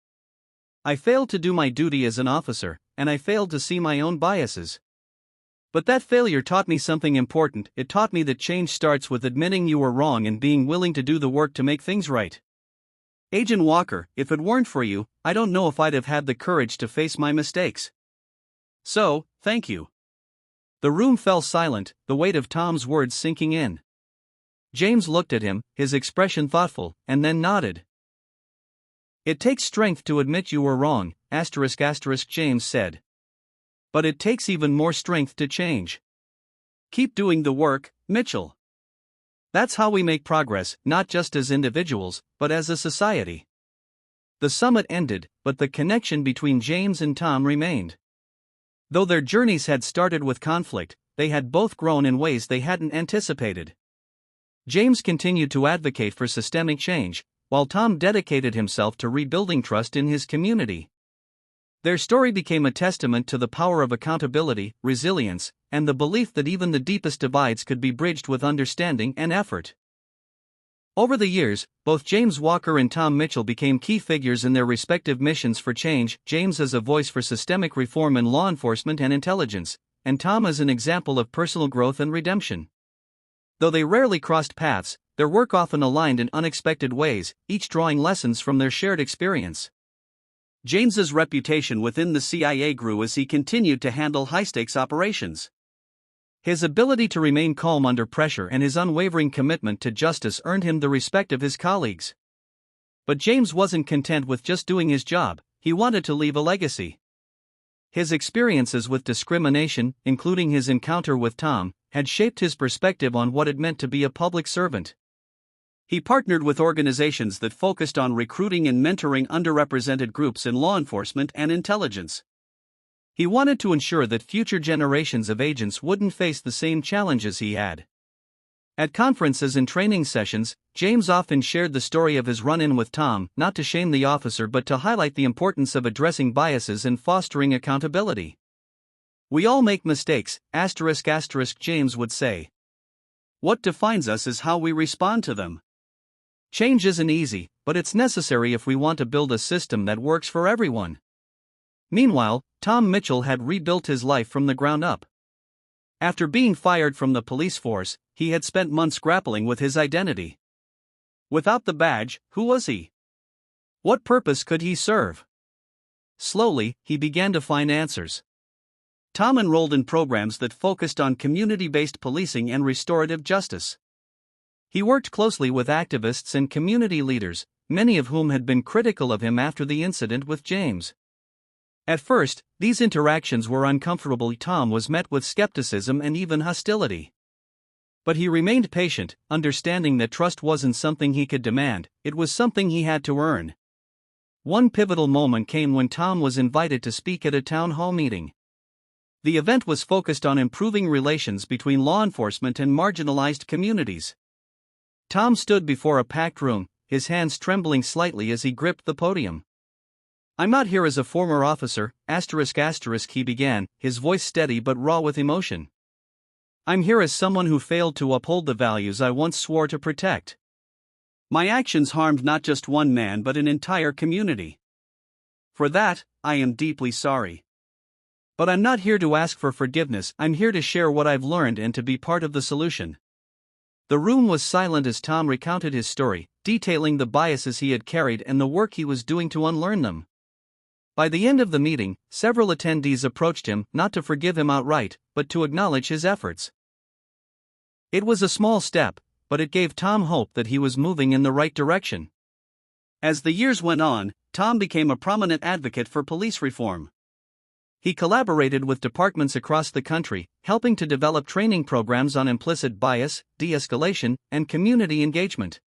I failed to do my duty as an officer, and I failed to see my own biases. But that failure taught me something important. It taught me that change starts with admitting you were wrong and being willing to do the work to make things right. Agent Walker, if it weren't for you, I don't know if I'd have had the courage to face my mistakes. So, thank you." The room fell silent, the weight of Tom's words sinking in. James looked at him, his expression thoughtful, and then nodded. "It takes strength to admit you were wrong, James said. But it takes even more strength to change. Keep doing the work, Mitchell. That's how we make progress, not just as individuals, but as a society." The summit ended, but the connection between James and Tom remained. Though their journeys had started with conflict, they had both grown in ways they hadn't anticipated. James continued to advocate for systemic change, while Tom dedicated himself to rebuilding trust in his community. Their story became a testament to the power of accountability, resilience, and the belief that even the deepest divides could be bridged with understanding and effort. Over the years, both James Walker and Tom Mitchell became key figures in their respective missions for change, James as a voice for systemic reform in law enforcement and intelligence, and Tom as an example of personal growth and redemption. Though they rarely crossed paths, their work often aligned in unexpected ways, each drawing lessons from their shared experience. James's reputation within the CIA grew as he continued to handle high-stakes operations. His ability to remain calm under pressure and his unwavering commitment to justice earned him the respect of his colleagues. But James wasn't content with just doing his job, he wanted to leave a legacy. His experiences with discrimination, including his encounter with Tom, had shaped his perspective on what it meant to be a public servant. He partnered with organizations that focused on recruiting and mentoring underrepresented groups in law enforcement and intelligence. He wanted to ensure that future generations of agents wouldn't face the same challenges he had. At conferences and training sessions, James often shared the story of his run-in with Tom, not to shame the officer but to highlight the importance of addressing biases and fostering accountability. "We all make mistakes, ***, James would say. What defines us is how we respond to them. Change isn't easy, but it's necessary if we want to build a system that works for everyone." Meanwhile, Tom Mitchell had rebuilt his life from the ground up. After being fired from the police force, he had spent months grappling with his identity. Without the badge, who was he? What purpose could he serve? Slowly, he began to find answers. Tom enrolled in programs that focused on community-based policing and restorative justice. He worked closely with activists and community leaders, many of whom had been critical of him after the incident with James. At first, these interactions were uncomfortable. Tom was met with skepticism and even hostility. But he remained patient, understanding that trust wasn't something he could demand, it was something he had to earn. One pivotal moment came when Tom was invited to speak at a town hall meeting. The event was focused on improving relations between law enforcement and marginalized communities. Tom stood before a packed room, his hands trembling slightly as he gripped the podium. "I'm not here as a former officer, ***, he began, his voice steady but raw with emotion. "I'm here as someone who failed to uphold the values I once swore to protect. My actions harmed not just one man but an entire community. For that, I am deeply sorry. But I'm not here to ask for forgiveness, I'm here to share what I've learned and to be part of the solution." The room was silent as Tom recounted his story, detailing the biases he had carried and the work he was doing to unlearn them. By the end of the meeting, several attendees approached him, not to forgive him outright, but to acknowledge his efforts. It was a small step, but it gave Tom hope that he was moving in the right direction. As the years went on, Tom became a prominent advocate for police reform. He collaborated with departments across the country, helping to develop training programs on implicit bias, de-escalation, and community engagement.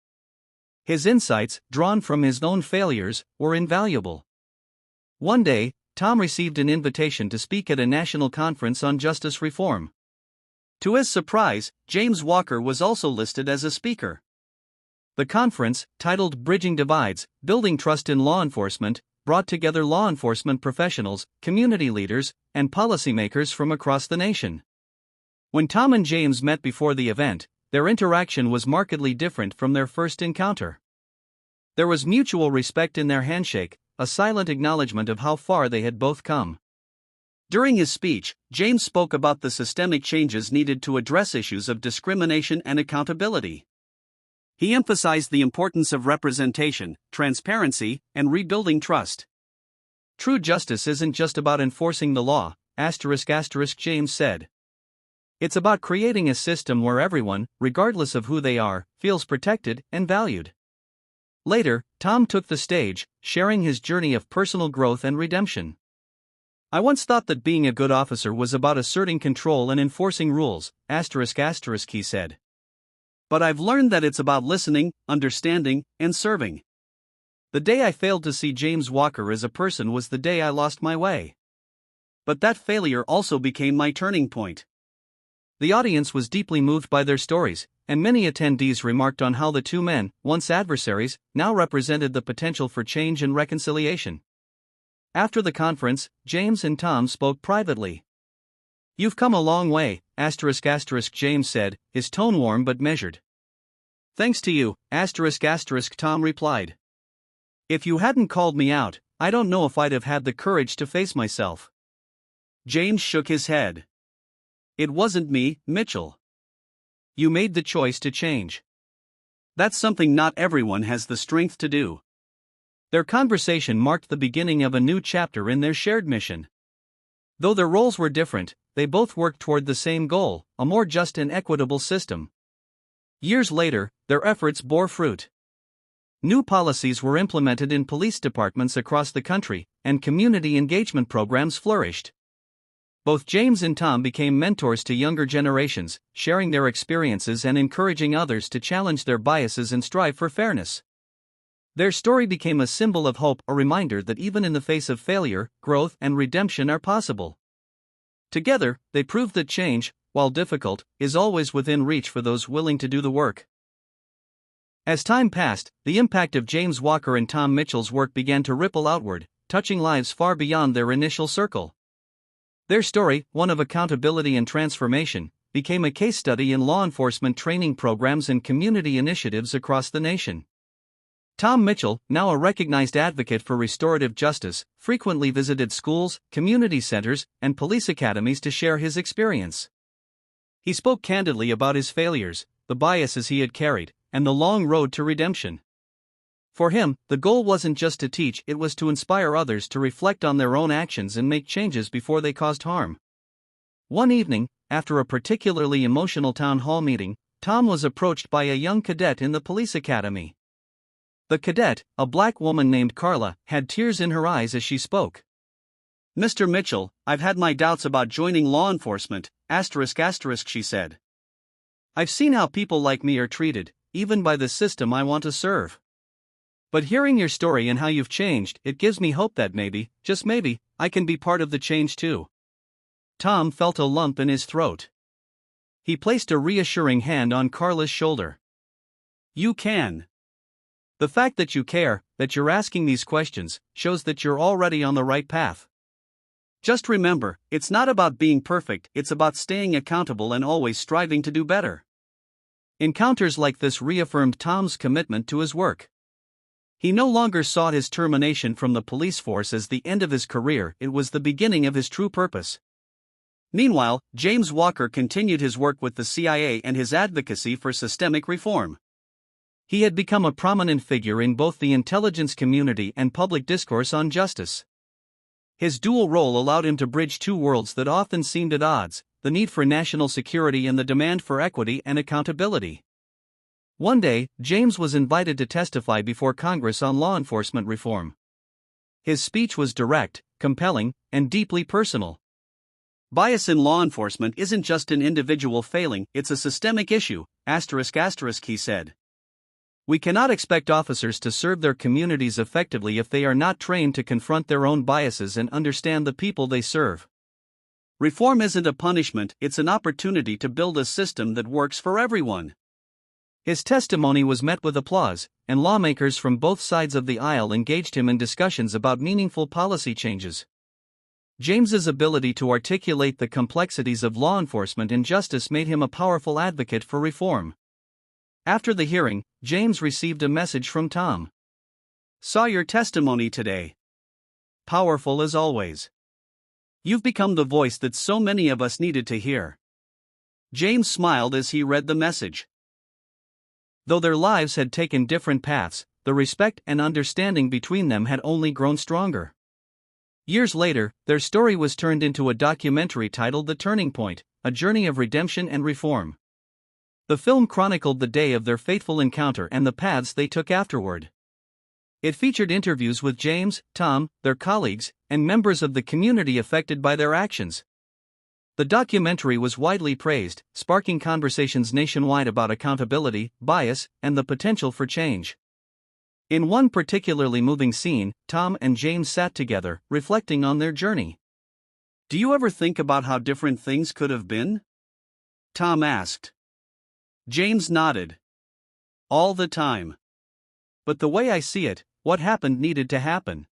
His insights, drawn from his own failures, were invaluable. One day, Tom received an invitation to speak at a national conference on justice reform. To his surprise, James Walker was also listed as a speaker. The conference, titled Bridging Divides, Building Trust in Law Enforcement, brought together law enforcement professionals, community leaders, and policymakers from across the nation. When Tom and James met before the event, their interaction was markedly different from their first encounter. There was mutual respect in their handshake, a silent acknowledgement of how far they had both come. During his speech, James spoke about the systemic changes needed to address issues of discrimination and accountability. He emphasized the importance of representation, transparency, and rebuilding trust. "True justice isn't just about enforcing the law, ***, James said. It's about creating a system where everyone, regardless of who they are, feels protected and valued." Later, Tom took the stage, sharing his journey of personal growth and redemption. "I once thought that being a good officer was about asserting control and enforcing rules, ***, he said. But I've learned that it's about listening, understanding, and serving. The day I failed to see James Walker as a person was the day I lost my way. But that failure also became my turning point." The audience was deeply moved by their stories, and many attendees remarked on how the two men, once adversaries, now represented the potential for change and reconciliation. After the conference, James and Tom spoke privately. "You've come a long way, ***, James said, his tone warm but measured. "Thanks to you, ***, Tom replied. "If you hadn't called me out, I don't know if I'd have had the courage to face myself." James shook his head. "It wasn't me, Mitchell. You made the choice to change. That's something not everyone has the strength to do." Their conversation marked the beginning of a new chapter in their shared mission. Though their roles were different, they both worked toward the same goal, a more just and equitable system. Years later, their efforts bore fruit. New policies were implemented in police departments across the country, and community engagement programs flourished. Both James and Tom became mentors to younger generations, sharing their experiences and encouraging others to challenge their biases and strive for fairness. Their story became a symbol of hope, a reminder that even in the face of failure, growth and redemption are possible. Together, they proved that change, while difficult, is always within reach for those willing to do the work. As time passed, the impact of James Walker and Tom Mitchell's work began to ripple outward, touching lives far beyond their initial circle. Their story, one of accountability and transformation, became a case study in law enforcement training programs and community initiatives across the nation. Tom Mitchell, now a recognized advocate for restorative justice, frequently visited schools, community centers, and police academies to share his experience. He spoke candidly about his failures, the biases he had carried, and the long road to redemption. For him, the goal wasn't just to teach, it was to inspire others to reflect on their own actions and make changes before they caused harm. One evening, after a particularly emotional town hall meeting, Tom was approached by a young cadet in the police academy. The cadet, a black woman named Carla, had tears in her eyes as she spoke. "Mr. Mitchell, I've had my doubts about joining law enforcement, ***, she said. "I've seen how people like me are treated, even by the system I want to serve. But hearing your story and how you've changed, it gives me hope that maybe, just maybe, I can be part of the change too." Tom felt a lump in his throat. He placed a reassuring hand on Carla's shoulder. "You can. The fact that you care, that you're asking these questions, shows that you're already on the right path. Just remember, it's not about being perfect, it's about staying accountable and always striving to do better." Encounters like this reaffirmed Tom's commitment to his work. He no longer sought his termination from the police force as the end of his career, it was the beginning of his true purpose. Meanwhile, James Walker continued his work with the CIA and his advocacy for systemic reform. He had become a prominent figure in both the intelligence community and public discourse on justice. His dual role allowed him to bridge two worlds that often seemed at odds, the need for national security and the demand for equity and accountability. One day, James was invited to testify before Congress on law enforcement reform. His speech was direct, compelling, and deeply personal. "Bias in law enforcement isn't just an individual failing, it's a systemic issue, ***, he said. "We cannot expect officers to serve their communities effectively if they are not trained to confront their own biases and understand the people they serve. Reform isn't a punishment, it's an opportunity to build a system that works for everyone." His testimony was met with applause, and lawmakers from both sides of the aisle engaged him in discussions about meaningful policy changes. James's ability to articulate the complexities of law enforcement and justice made him a powerful advocate for reform. After the hearing, James received a message from Tom. "Saw your testimony today. Powerful as always. You've become the voice that so many of us needed to hear." James smiled as he read the message. Though their lives had taken different paths, the respect and understanding between them had only grown stronger. Years later, their story was turned into a documentary titled The Turning Point, A Journey of Redemption and Reform. The film chronicled the day of their fateful encounter and the paths they took afterward. It featured interviews with James, Tom, their colleagues, and members of the community affected by their actions. The documentary was widely praised, sparking conversations nationwide about accountability, bias, and the potential for change. In one particularly moving scene, Tom and James sat together, reflecting on their journey. "Do you ever think about how different things could have been?" Tom asked. James nodded. "All the time. But the way I see it, what happened needed to happen.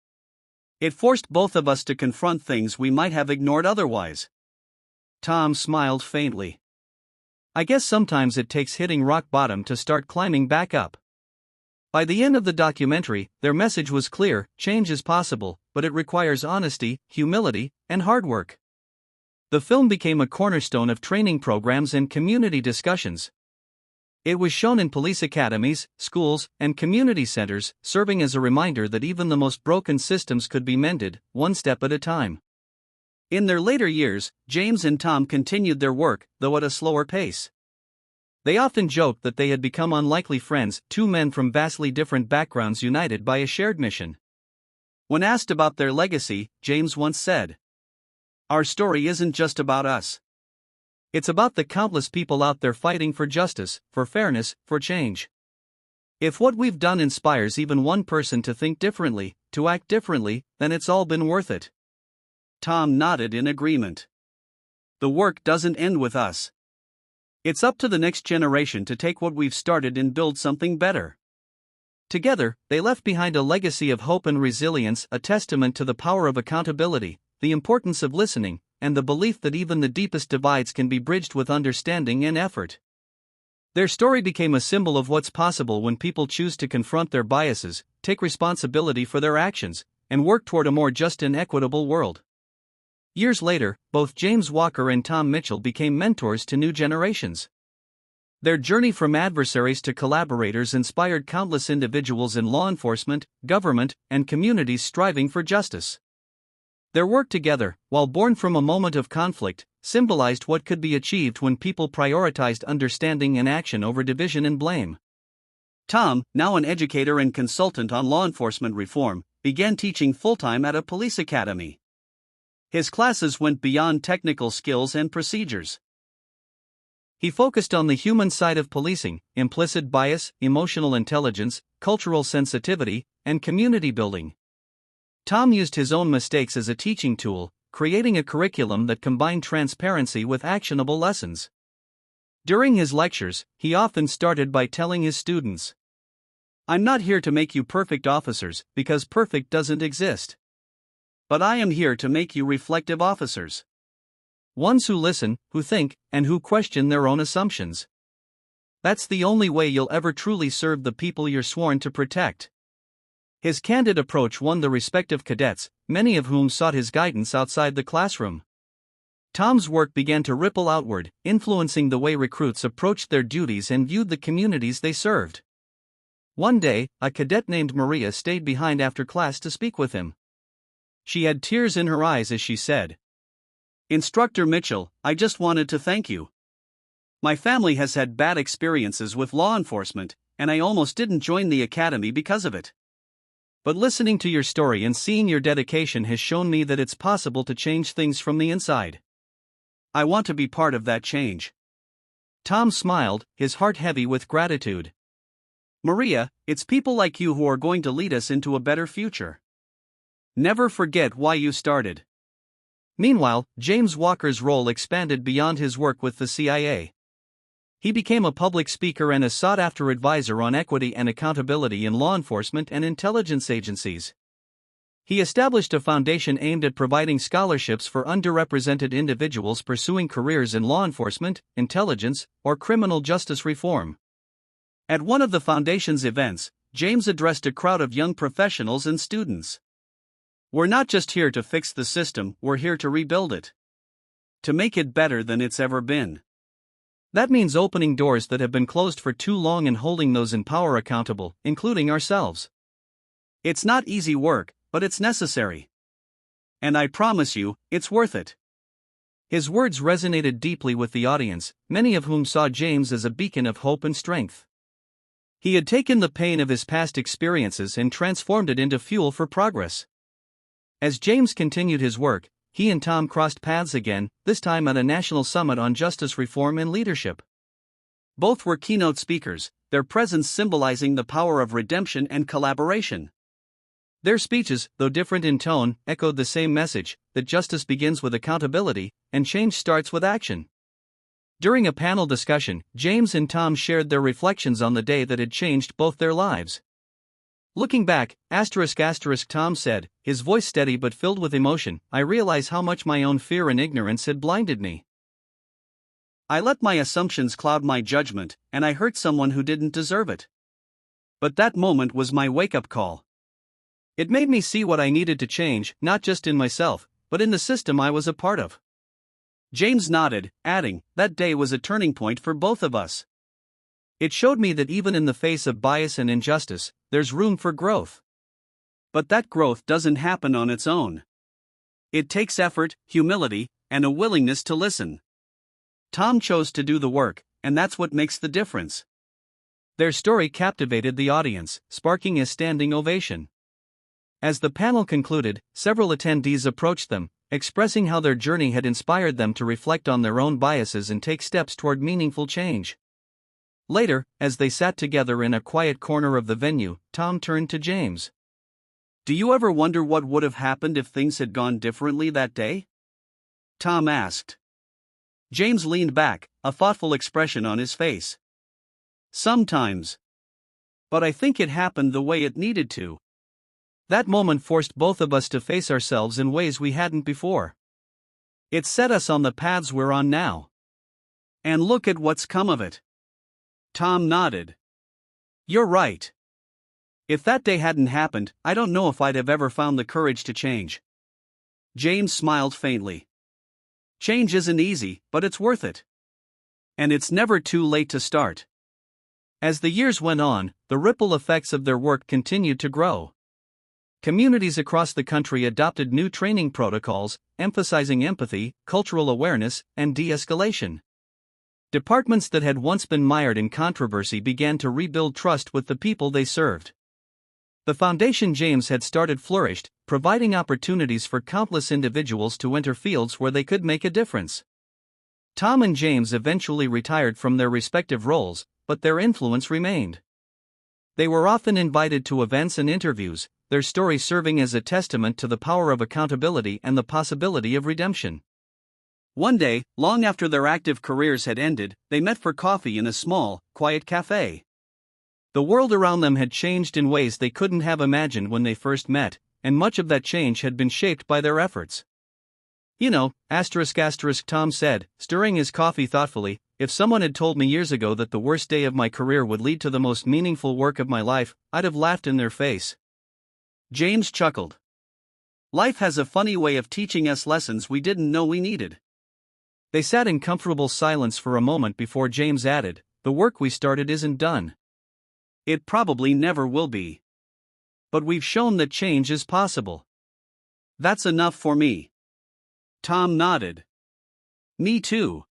It forced both of us to confront things we might have ignored otherwise." Tom smiled faintly. "I guess sometimes it takes hitting rock bottom to start climbing back up." By the end of the documentary, their message was clear: change is possible, but it requires honesty, humility, and hard work. The film became a cornerstone of training programs and community discussions. It was shown in police academies, schools, and community centers, serving as a reminder that even the most broken systems could be mended, one step at a time. In their later years, James and Tom continued their work, though at a slower pace. They often joked that they had become unlikely friends, two men from vastly different backgrounds united by a shared mission. When asked about their legacy, James once said, "Our story isn't just about us. It's about the countless people out there fighting for justice, for fairness, for change. If what we've done inspires even one person to think differently, to act differently, then it's all been worth it." Tom nodded in agreement. The work doesn't end with us. It's up to the next generation to take what we've started and build something better. Together, they left behind a legacy of hope and resilience, a testament to the power of accountability, the importance of listening, and the belief that even the deepest divides can be bridged with understanding and effort. Their story became a symbol of what's possible when people choose to confront their biases, take responsibility for their actions, and work toward a more just and equitable world. Years later, both James Walker and Tom Mitchell became mentors to new generations. Their journey from adversaries to collaborators inspired countless individuals in law enforcement, government, and communities striving for justice. Their work together, while born from a moment of conflict, symbolized what could be achieved when people prioritized understanding and action over division and blame. Tom, now an educator and consultant on law enforcement reform, began teaching full-time at a police academy. His classes went beyond technical skills and procedures. He focused on the human side of policing, implicit bias, emotional intelligence, cultural sensitivity, and community building. Tom used his own mistakes as a teaching tool, creating a curriculum that combined transparency with actionable lessons. During his lectures, he often started by telling his students, "I'm not here to make you perfect officers, because perfect doesn't exist. But I am here to make you reflective officers. Ones who listen, who think, and who question their own assumptions. That's the only way you'll ever truly serve the people you're sworn to protect." His candid approach won the respect of cadets, many of whom sought his guidance outside the classroom. Tom's work began to ripple outward, influencing the way recruits approached their duties and viewed the communities they served. One day, a cadet named Maria stayed behind after class to speak with him. She had tears in her eyes as she said, "Instructor Mitchell, I just wanted to thank you. My family has had bad experiences with law enforcement, and I almost didn't join the academy because of it. But listening to your story and seeing your dedication has shown me that it's possible to change things from the inside. I want to be part of that change." Tom smiled, his heart heavy with gratitude. "Maria, it's people like you who are going to lead us into a better future. Never forget why you started." Meanwhile, James Walker's role expanded beyond his work with the CIA. He became a public speaker and a sought-after advisor on equity and accountability in law enforcement and intelligence agencies. He established a foundation aimed at providing scholarships for underrepresented individuals pursuing careers in law enforcement, intelligence, or criminal justice reform. At one of the foundation's events, James addressed a crowd of young professionals and students. "We're not just here to fix the system, we're here to rebuild it. To make it better than it's ever been. That means opening doors that have been closed for too long and holding those in power accountable, including ourselves. It's not easy work, but it's necessary. And I promise you, it's worth it." His words resonated deeply with the audience, many of whom saw James as a beacon of hope and strength. He had taken the pain of his past experiences and transformed it into fuel for progress. As James continued his work, he and Tom crossed paths again, this time at a national summit on justice reform and leadership. Both were keynote speakers, their presence symbolizing the power of redemption and collaboration. Their speeches, though different in tone, echoed the same message, that justice begins with accountability, and change starts with action. During a panel discussion, James and Tom shared their reflections on the day that had changed both their lives. Looking back, Tom said, his voice steady but filled with emotion, "I realize how much my own fear and ignorance had blinded me. I let my assumptions cloud my judgment, and I hurt someone who didn't deserve it. But that moment was my wake-up call. It made me see what I needed to change, not just in myself, but in the system I was a part of." James nodded, adding, "That day was a turning point for both of us. It showed me that even in the face of bias and injustice, there's room for growth. But that growth doesn't happen on its own. It takes effort, humility, and a willingness to listen." Tom chose to do the work, and that's what makes the difference. Their story captivated the audience, sparking a standing ovation. As the panel concluded, several attendees approached them, expressing how their journey had inspired them to reflect on their own biases and take steps toward meaningful change. Later, as they sat together in a quiet corner of the venue, Tom turned to James. "Do you ever wonder what would have happened if things had gone differently that day?" Tom asked. James leaned back, a thoughtful expression on his face. "Sometimes. But I think it happened the way it needed to." That moment forced both of us to face ourselves in ways we hadn't before. It set us on the paths we're on now. And look at what's come of it. Tom nodded. "You're right. If that day hadn't happened, I don't know if I'd have ever found the courage to change." James smiled faintly. "Change isn't easy, but it's worth it. And it's never too late to start." As the years went on, the ripple effects of their work continued to grow. Communities across the country adopted new training protocols, emphasizing empathy, cultural awareness, and de-escalation. Departments that had once been mired in controversy began to rebuild trust with the people they served. The foundation James had started flourished, providing opportunities for countless individuals to enter fields where they could make a difference. Tom and James eventually retired from their respective roles, but their influence remained. They were often invited to events and interviews, their story serving as a testament to the power of accountability and the possibility of redemption. One day, long after their active careers had ended, they met for coffee in a small, quiet cafe. The world around them had changed in ways they couldn't have imagined when they first met, and much of that change had been shaped by their efforts. "You know, Tom said, stirring his coffee thoughtfully, if someone had told me years ago that the worst day of my career would lead to the most meaningful work of my life, I'd have laughed in their face." James chuckled. "Life has a funny way of teaching us lessons we didn't know we needed." They sat in comfortable silence for a moment before James added, "The work we started isn't done. It probably never will be. But we've shown that change is possible. That's enough for me." Tom nodded. "Me too."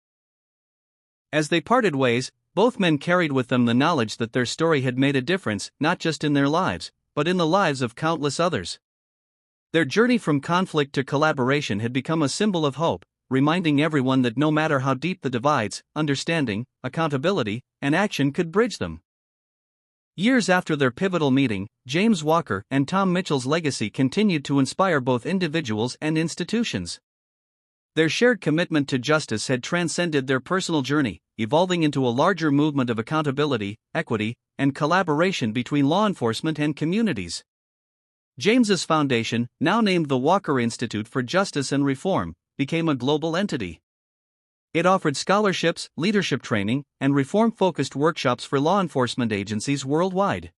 As they parted ways, both men carried with them the knowledge that their story had made a difference, not just in their lives, but in the lives of countless others. Their journey from conflict to collaboration had become a symbol of hope, reminding everyone that no matter how deep the divides, understanding, accountability, and action could bridge them. Years after their pivotal meeting, James Walker and Tom Mitchell's legacy continued to inspire both individuals and institutions. Their shared commitment to justice had transcended their personal journey, evolving into a larger movement of accountability, equity, and collaboration between law enforcement and communities. James's foundation, now named the Walker Institute for Justice and Reform, became a global entity. It offered scholarships, leadership training, and reform-focused workshops for law enforcement agencies worldwide.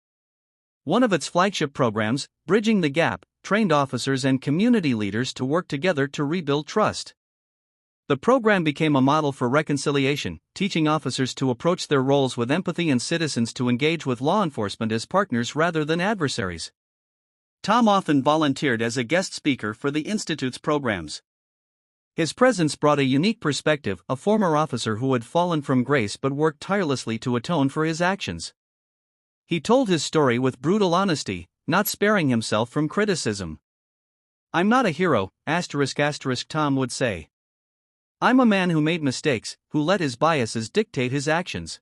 One of its flagship programs, Bridging the Gap, trained officers and community leaders to work together to rebuild trust. The program became a model for reconciliation, teaching officers to approach their roles with empathy and citizens to engage with law enforcement as partners rather than adversaries. Tom often volunteered as a guest speaker for the Institute's programs. His presence brought a unique perspective, a former officer who had fallen from grace but worked tirelessly to atone for his actions. He told his story with brutal honesty, not sparing himself from criticism. "I'm not a hero, Tom would say. I'm a man who made mistakes, who let his biases dictate his actions.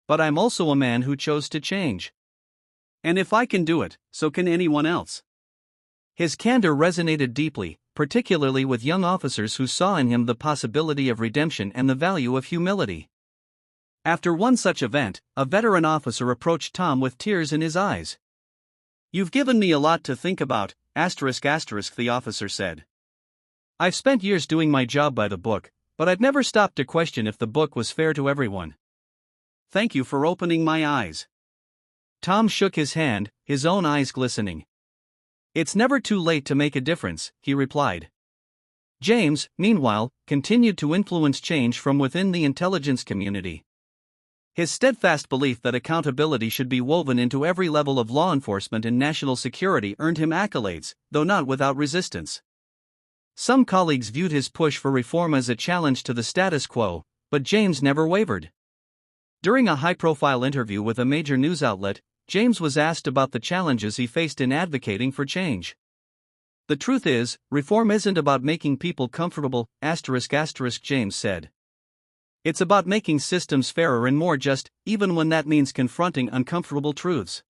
But I'm also a man who chose to change. And if I can do it, so can anyone else." His candor resonated deeply, particularly with young officers who saw in him the possibility of redemption and the value of humility. After one such event, a veteran officer approached Tom with tears in his eyes. "You've given me a lot to think about, the officer said. I've spent years doing my job by the book, but I've never stopped to question if the book was fair to everyone. Thank you for opening my eyes." Tom shook his hand, his own eyes glistening. "It's never too late to make a difference," he replied. James, meanwhile, continued to influence change from within the intelligence community. His steadfast belief that accountability should be woven into every level of law enforcement and national security earned him accolades, though not without resistance. Some colleagues viewed his push for reform as a challenge to the status quo, but James never wavered. During a high-profile interview with a major news outlet, James was asked about the challenges he faced in advocating for change. "The truth is, reform isn't about making people comfortable, James said. It's about making systems fairer and more just, even when that means confronting uncomfortable truths.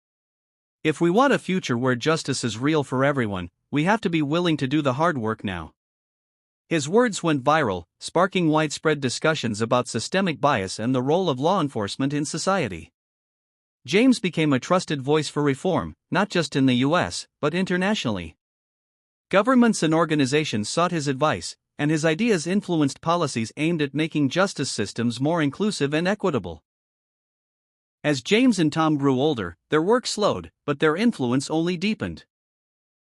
If we want a future where justice is real for everyone, we have to be willing to do the hard work now." His words went viral, sparking widespread discussions about systemic bias and the role of law enforcement in society. James became a trusted voice for reform, not just in the US, but internationally. Governments and organizations sought his advice, and his ideas influenced policies aimed at making justice systems more inclusive and equitable. As James and Tom grew older, their work slowed, but their influence only deepened.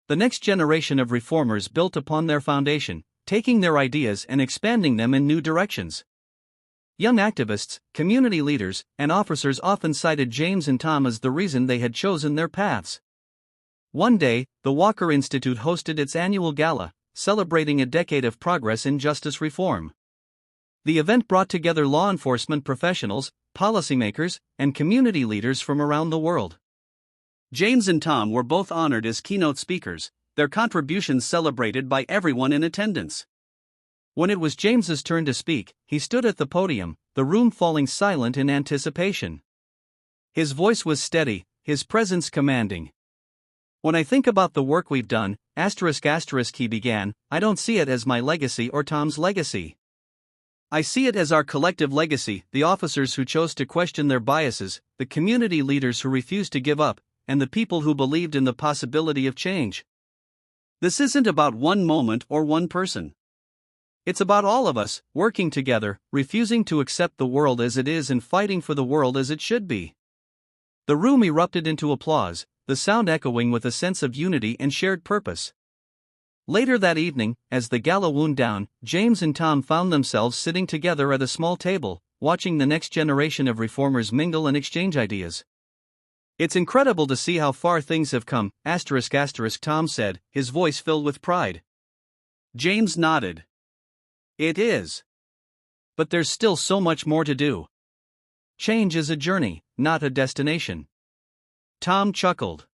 The next generation of reformers built upon their foundation, taking their ideas and expanding them in new directions. Young activists, community leaders, and officers often cited James and Tom as the reason they had chosen their paths. One day, the Walker Institute hosted its annual gala, celebrating a decade of progress in justice reform. The event brought together law enforcement professionals, policymakers, and community leaders from around the world. James and Tom were both honored as keynote speakers, their contributions celebrated by everyone in attendance. When it was James's turn to speak, he stood at the podium, the room falling silent in anticipation. His voice was steady, his presence commanding. "When I think about the work we've done, he began, I don't see it as my legacy or Tom's legacy. I see it as our collective legacy, the officers who chose to question their biases, the community leaders who refused to give up, and the people who believed in the possibility of change. This isn't about one moment or one person. It's about all of us, working together, refusing to accept the world as it is and fighting for the world as it should be." The room erupted into applause, the sound echoing with a sense of unity and shared purpose. Later that evening, as the gala wound down, James and Tom found themselves sitting together at a small table, watching the next generation of reformers mingle and exchange ideas. "It's incredible to see how far things have come, Tom said, his voice filled with pride. James nodded. "It is. But there's still so much more to do. Change is a journey, not a destination." Tom chuckled.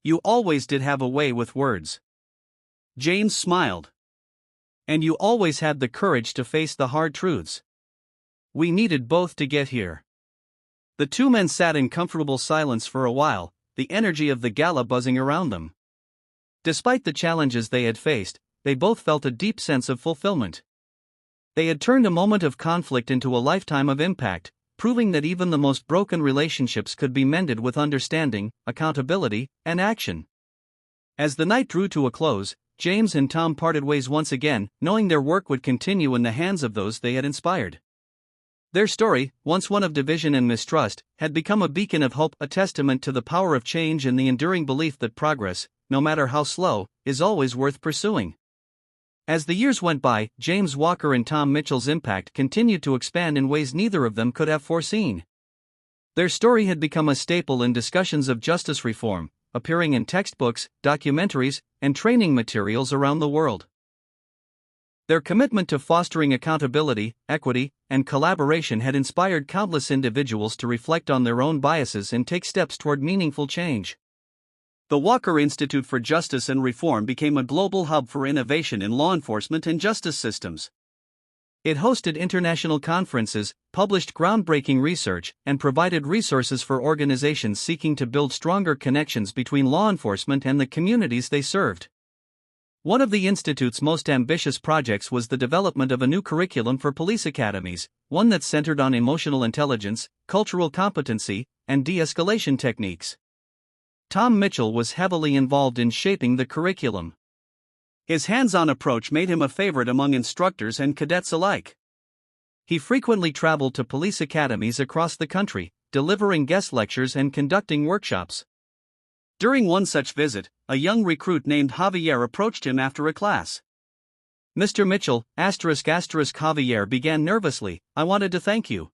"You always did have a way with words." James smiled. "And you always had the courage to face the hard truths. We needed both to get here." The two men sat in comfortable silence for a while, the energy of the gala buzzing around them. Despite the challenges they had faced, they both felt a deep sense of fulfillment. They had turned a moment of conflict into a lifetime of impact, proving that even the most broken relationships could be mended with understanding, accountability, and action. As the night drew to a close, James and Tom parted ways once again, knowing their work would continue in the hands of those they had inspired. Their story, once one of division and mistrust, had become a beacon of hope, a testament to the power of change and the enduring belief that progress, no matter how slow, is always worth pursuing. As the years went by, James Walker and Tom Mitchell's impact continued to expand in ways neither of them could have foreseen. Their story had become a staple in discussions of justice reform, appearing in textbooks, documentaries, and training materials around the world. Their commitment to fostering accountability, equity, and collaboration had inspired countless individuals to reflect on their own biases and take steps toward meaningful change. The Walker Institute for Justice and Reform became a global hub for innovation in law enforcement and justice systems. It hosted international conferences, published groundbreaking research, and provided resources for organizations seeking to build stronger connections between law enforcement and the communities they served. One of the Institute's most ambitious projects was the development of a new curriculum for police academies, one that centered on emotional intelligence, cultural competency, and de-escalation techniques. Tom Mitchell was heavily involved in shaping the curriculum. His hands-on approach made him a favorite among instructors and cadets alike. He frequently traveled to police academies across the country, delivering guest lectures and conducting workshops. During one such visit, a young recruit named Javier approached him after a class. "Mr. Mitchell, Javier began nervously, I wanted to thank you.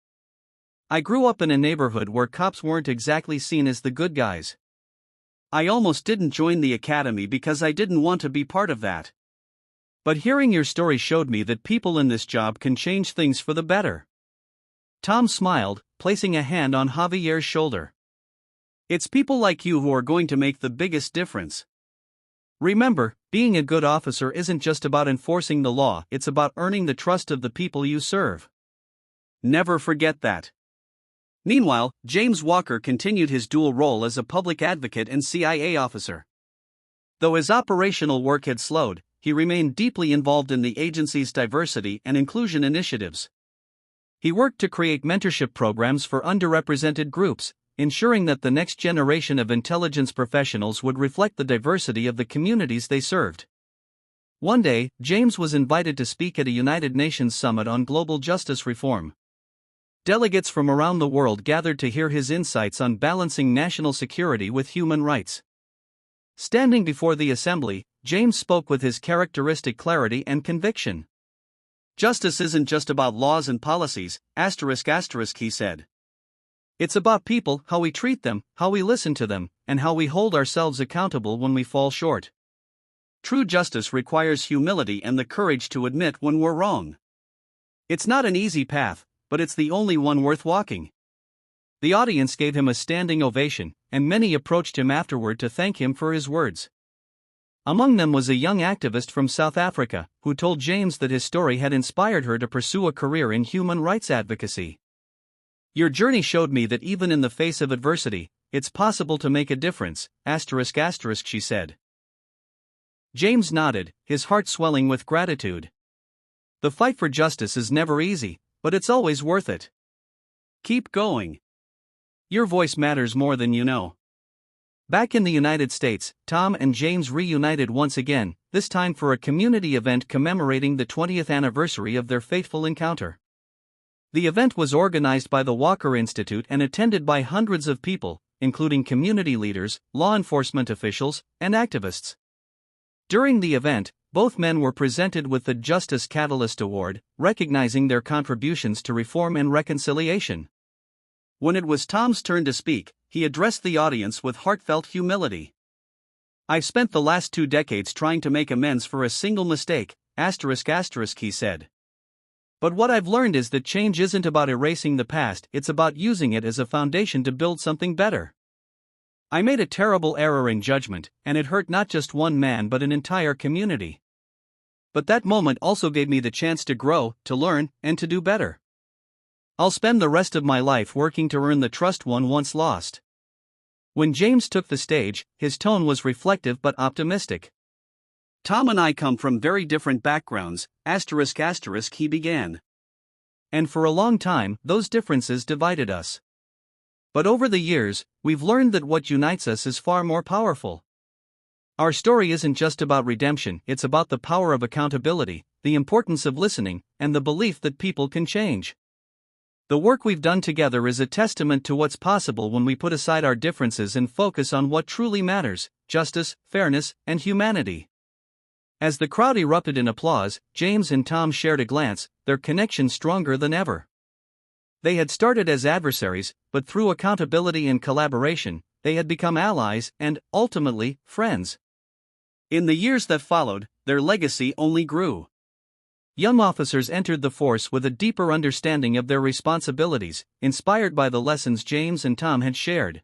I grew up in a neighborhood where cops weren't exactly seen as the good guys. I almost didn't join the academy because I didn't want to be part of that. But hearing your story showed me that people in this job can change things for the better. Tom smiled, placing a hand on Javier's shoulder. It's people like you who are going to make the biggest difference. Remember, being a good officer isn't just about enforcing the law, it's about earning the trust of the people you serve. Never forget that. Meanwhile, James Walker continued his dual role as a public advocate and CIA officer. Though his operational work had slowed, he remained deeply involved in the agency's diversity and inclusion initiatives. He worked to create mentorship programs for underrepresented groups, ensuring that the next generation of intelligence professionals would reflect the diversity of the communities they served. One day, James was invited to speak at a United Nations summit on global justice reform. Delegates from around the world gathered to hear his insights on balancing national security with human rights. Standing before the assembly, James spoke with his characteristic clarity and conviction. Justice isn't just about laws and policies, he said. It's about people, how we treat them, how we listen to them, and how we hold ourselves accountable when we fall short. True justice requires humility and the courage to admit when we're wrong. It's not an easy path, but it's the only one worth walking. The audience gave him a standing ovation, and many approached him afterward to thank him for his words. Among them was a young activist from South Africa, who told James that his story had inspired her to pursue a career in human rights advocacy. Your journey showed me that even in the face of adversity, it's possible to make a difference, she said. James nodded, his heart swelling with gratitude. The fight for justice is never easy, but it's always worth it. Keep going. Your voice matters more than you know. Back in the United States, Tom and James reunited once again, this time for a community event commemorating the 20th anniversary of their fateful encounter. The event was organized by the Walker Institute and attended by hundreds of people, including community leaders, law enforcement officials, and activists. During the event, both men were presented with the Justice Catalyst Award, recognizing their contributions to reform and reconciliation. When it was Tom's turn to speak, he addressed the audience with heartfelt humility. I've spent the last 2 decades trying to make amends for a single mistake, he said. But what I've learned is that change isn't about erasing the past, it's about using it as a foundation to build something better. I made a terrible error in judgment, and it hurt not just one man but an entire community. But that moment also gave me the chance to grow, to learn, and to do better. I'll spend the rest of my life working to earn the trust one once lost. When James took the stage, his tone was reflective but optimistic. Tom and I come from very different backgrounds, he began. And for a long time, those differences divided us. But over the years, we've learned that what unites us is far more powerful. Our story isn't just about redemption, it's about the power of accountability, the importance of listening, and the belief that people can change. The work we've done together is a testament to what's possible when we put aside our differences and focus on what truly matters: justice, fairness, and humanity. As the crowd erupted in applause, James and Tom shared a glance, their connection stronger than ever. They had started as adversaries, but through accountability and collaboration, they had become allies and, ultimately, friends. In the years that followed, their legacy only grew. Young officers entered the force with a deeper understanding of their responsibilities, inspired by the lessons James and Tom had shared.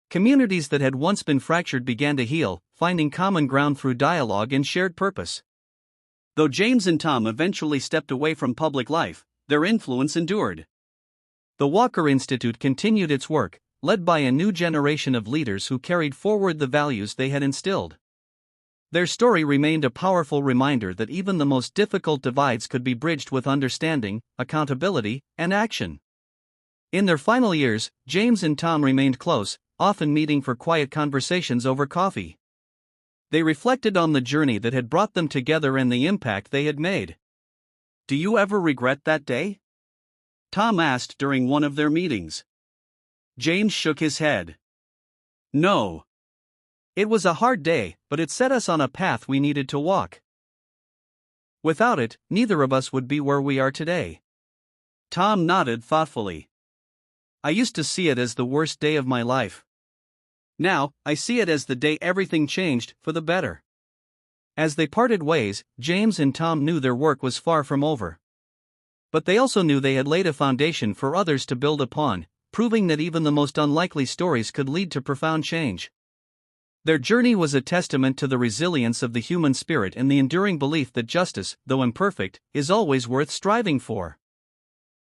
Communities that had once been fractured began to heal, finding common ground through dialogue and shared purpose. Though James and Tom eventually stepped away from public life, their influence endured. The Walker Institute continued its work, led by a new generation of leaders who carried forward the values they had instilled. Their story remained a powerful reminder that even the most difficult divides could be bridged with understanding, accountability, and action. In their final years, James and Tom remained close, often meeting for quiet conversations over coffee. They reflected on the journey that had brought them together and the impact they had made. Do you ever regret that day? Tom asked during one of their meetings. James shook his head. No. It was a hard day, but it set us on a path we needed to walk. Without it, neither of us would be where we are today. Tom nodded thoughtfully. I used to see it as the worst day of my life. Now, I see it as the day everything changed for the better. As they parted ways, James and Tom knew their work was far from over. But they also knew they had laid a foundation for others to build upon, proving that even the most unlikely stories could lead to profound change. Their journey was a testament to the resilience of the human spirit and the enduring belief that justice, though imperfect, is always worth striving for.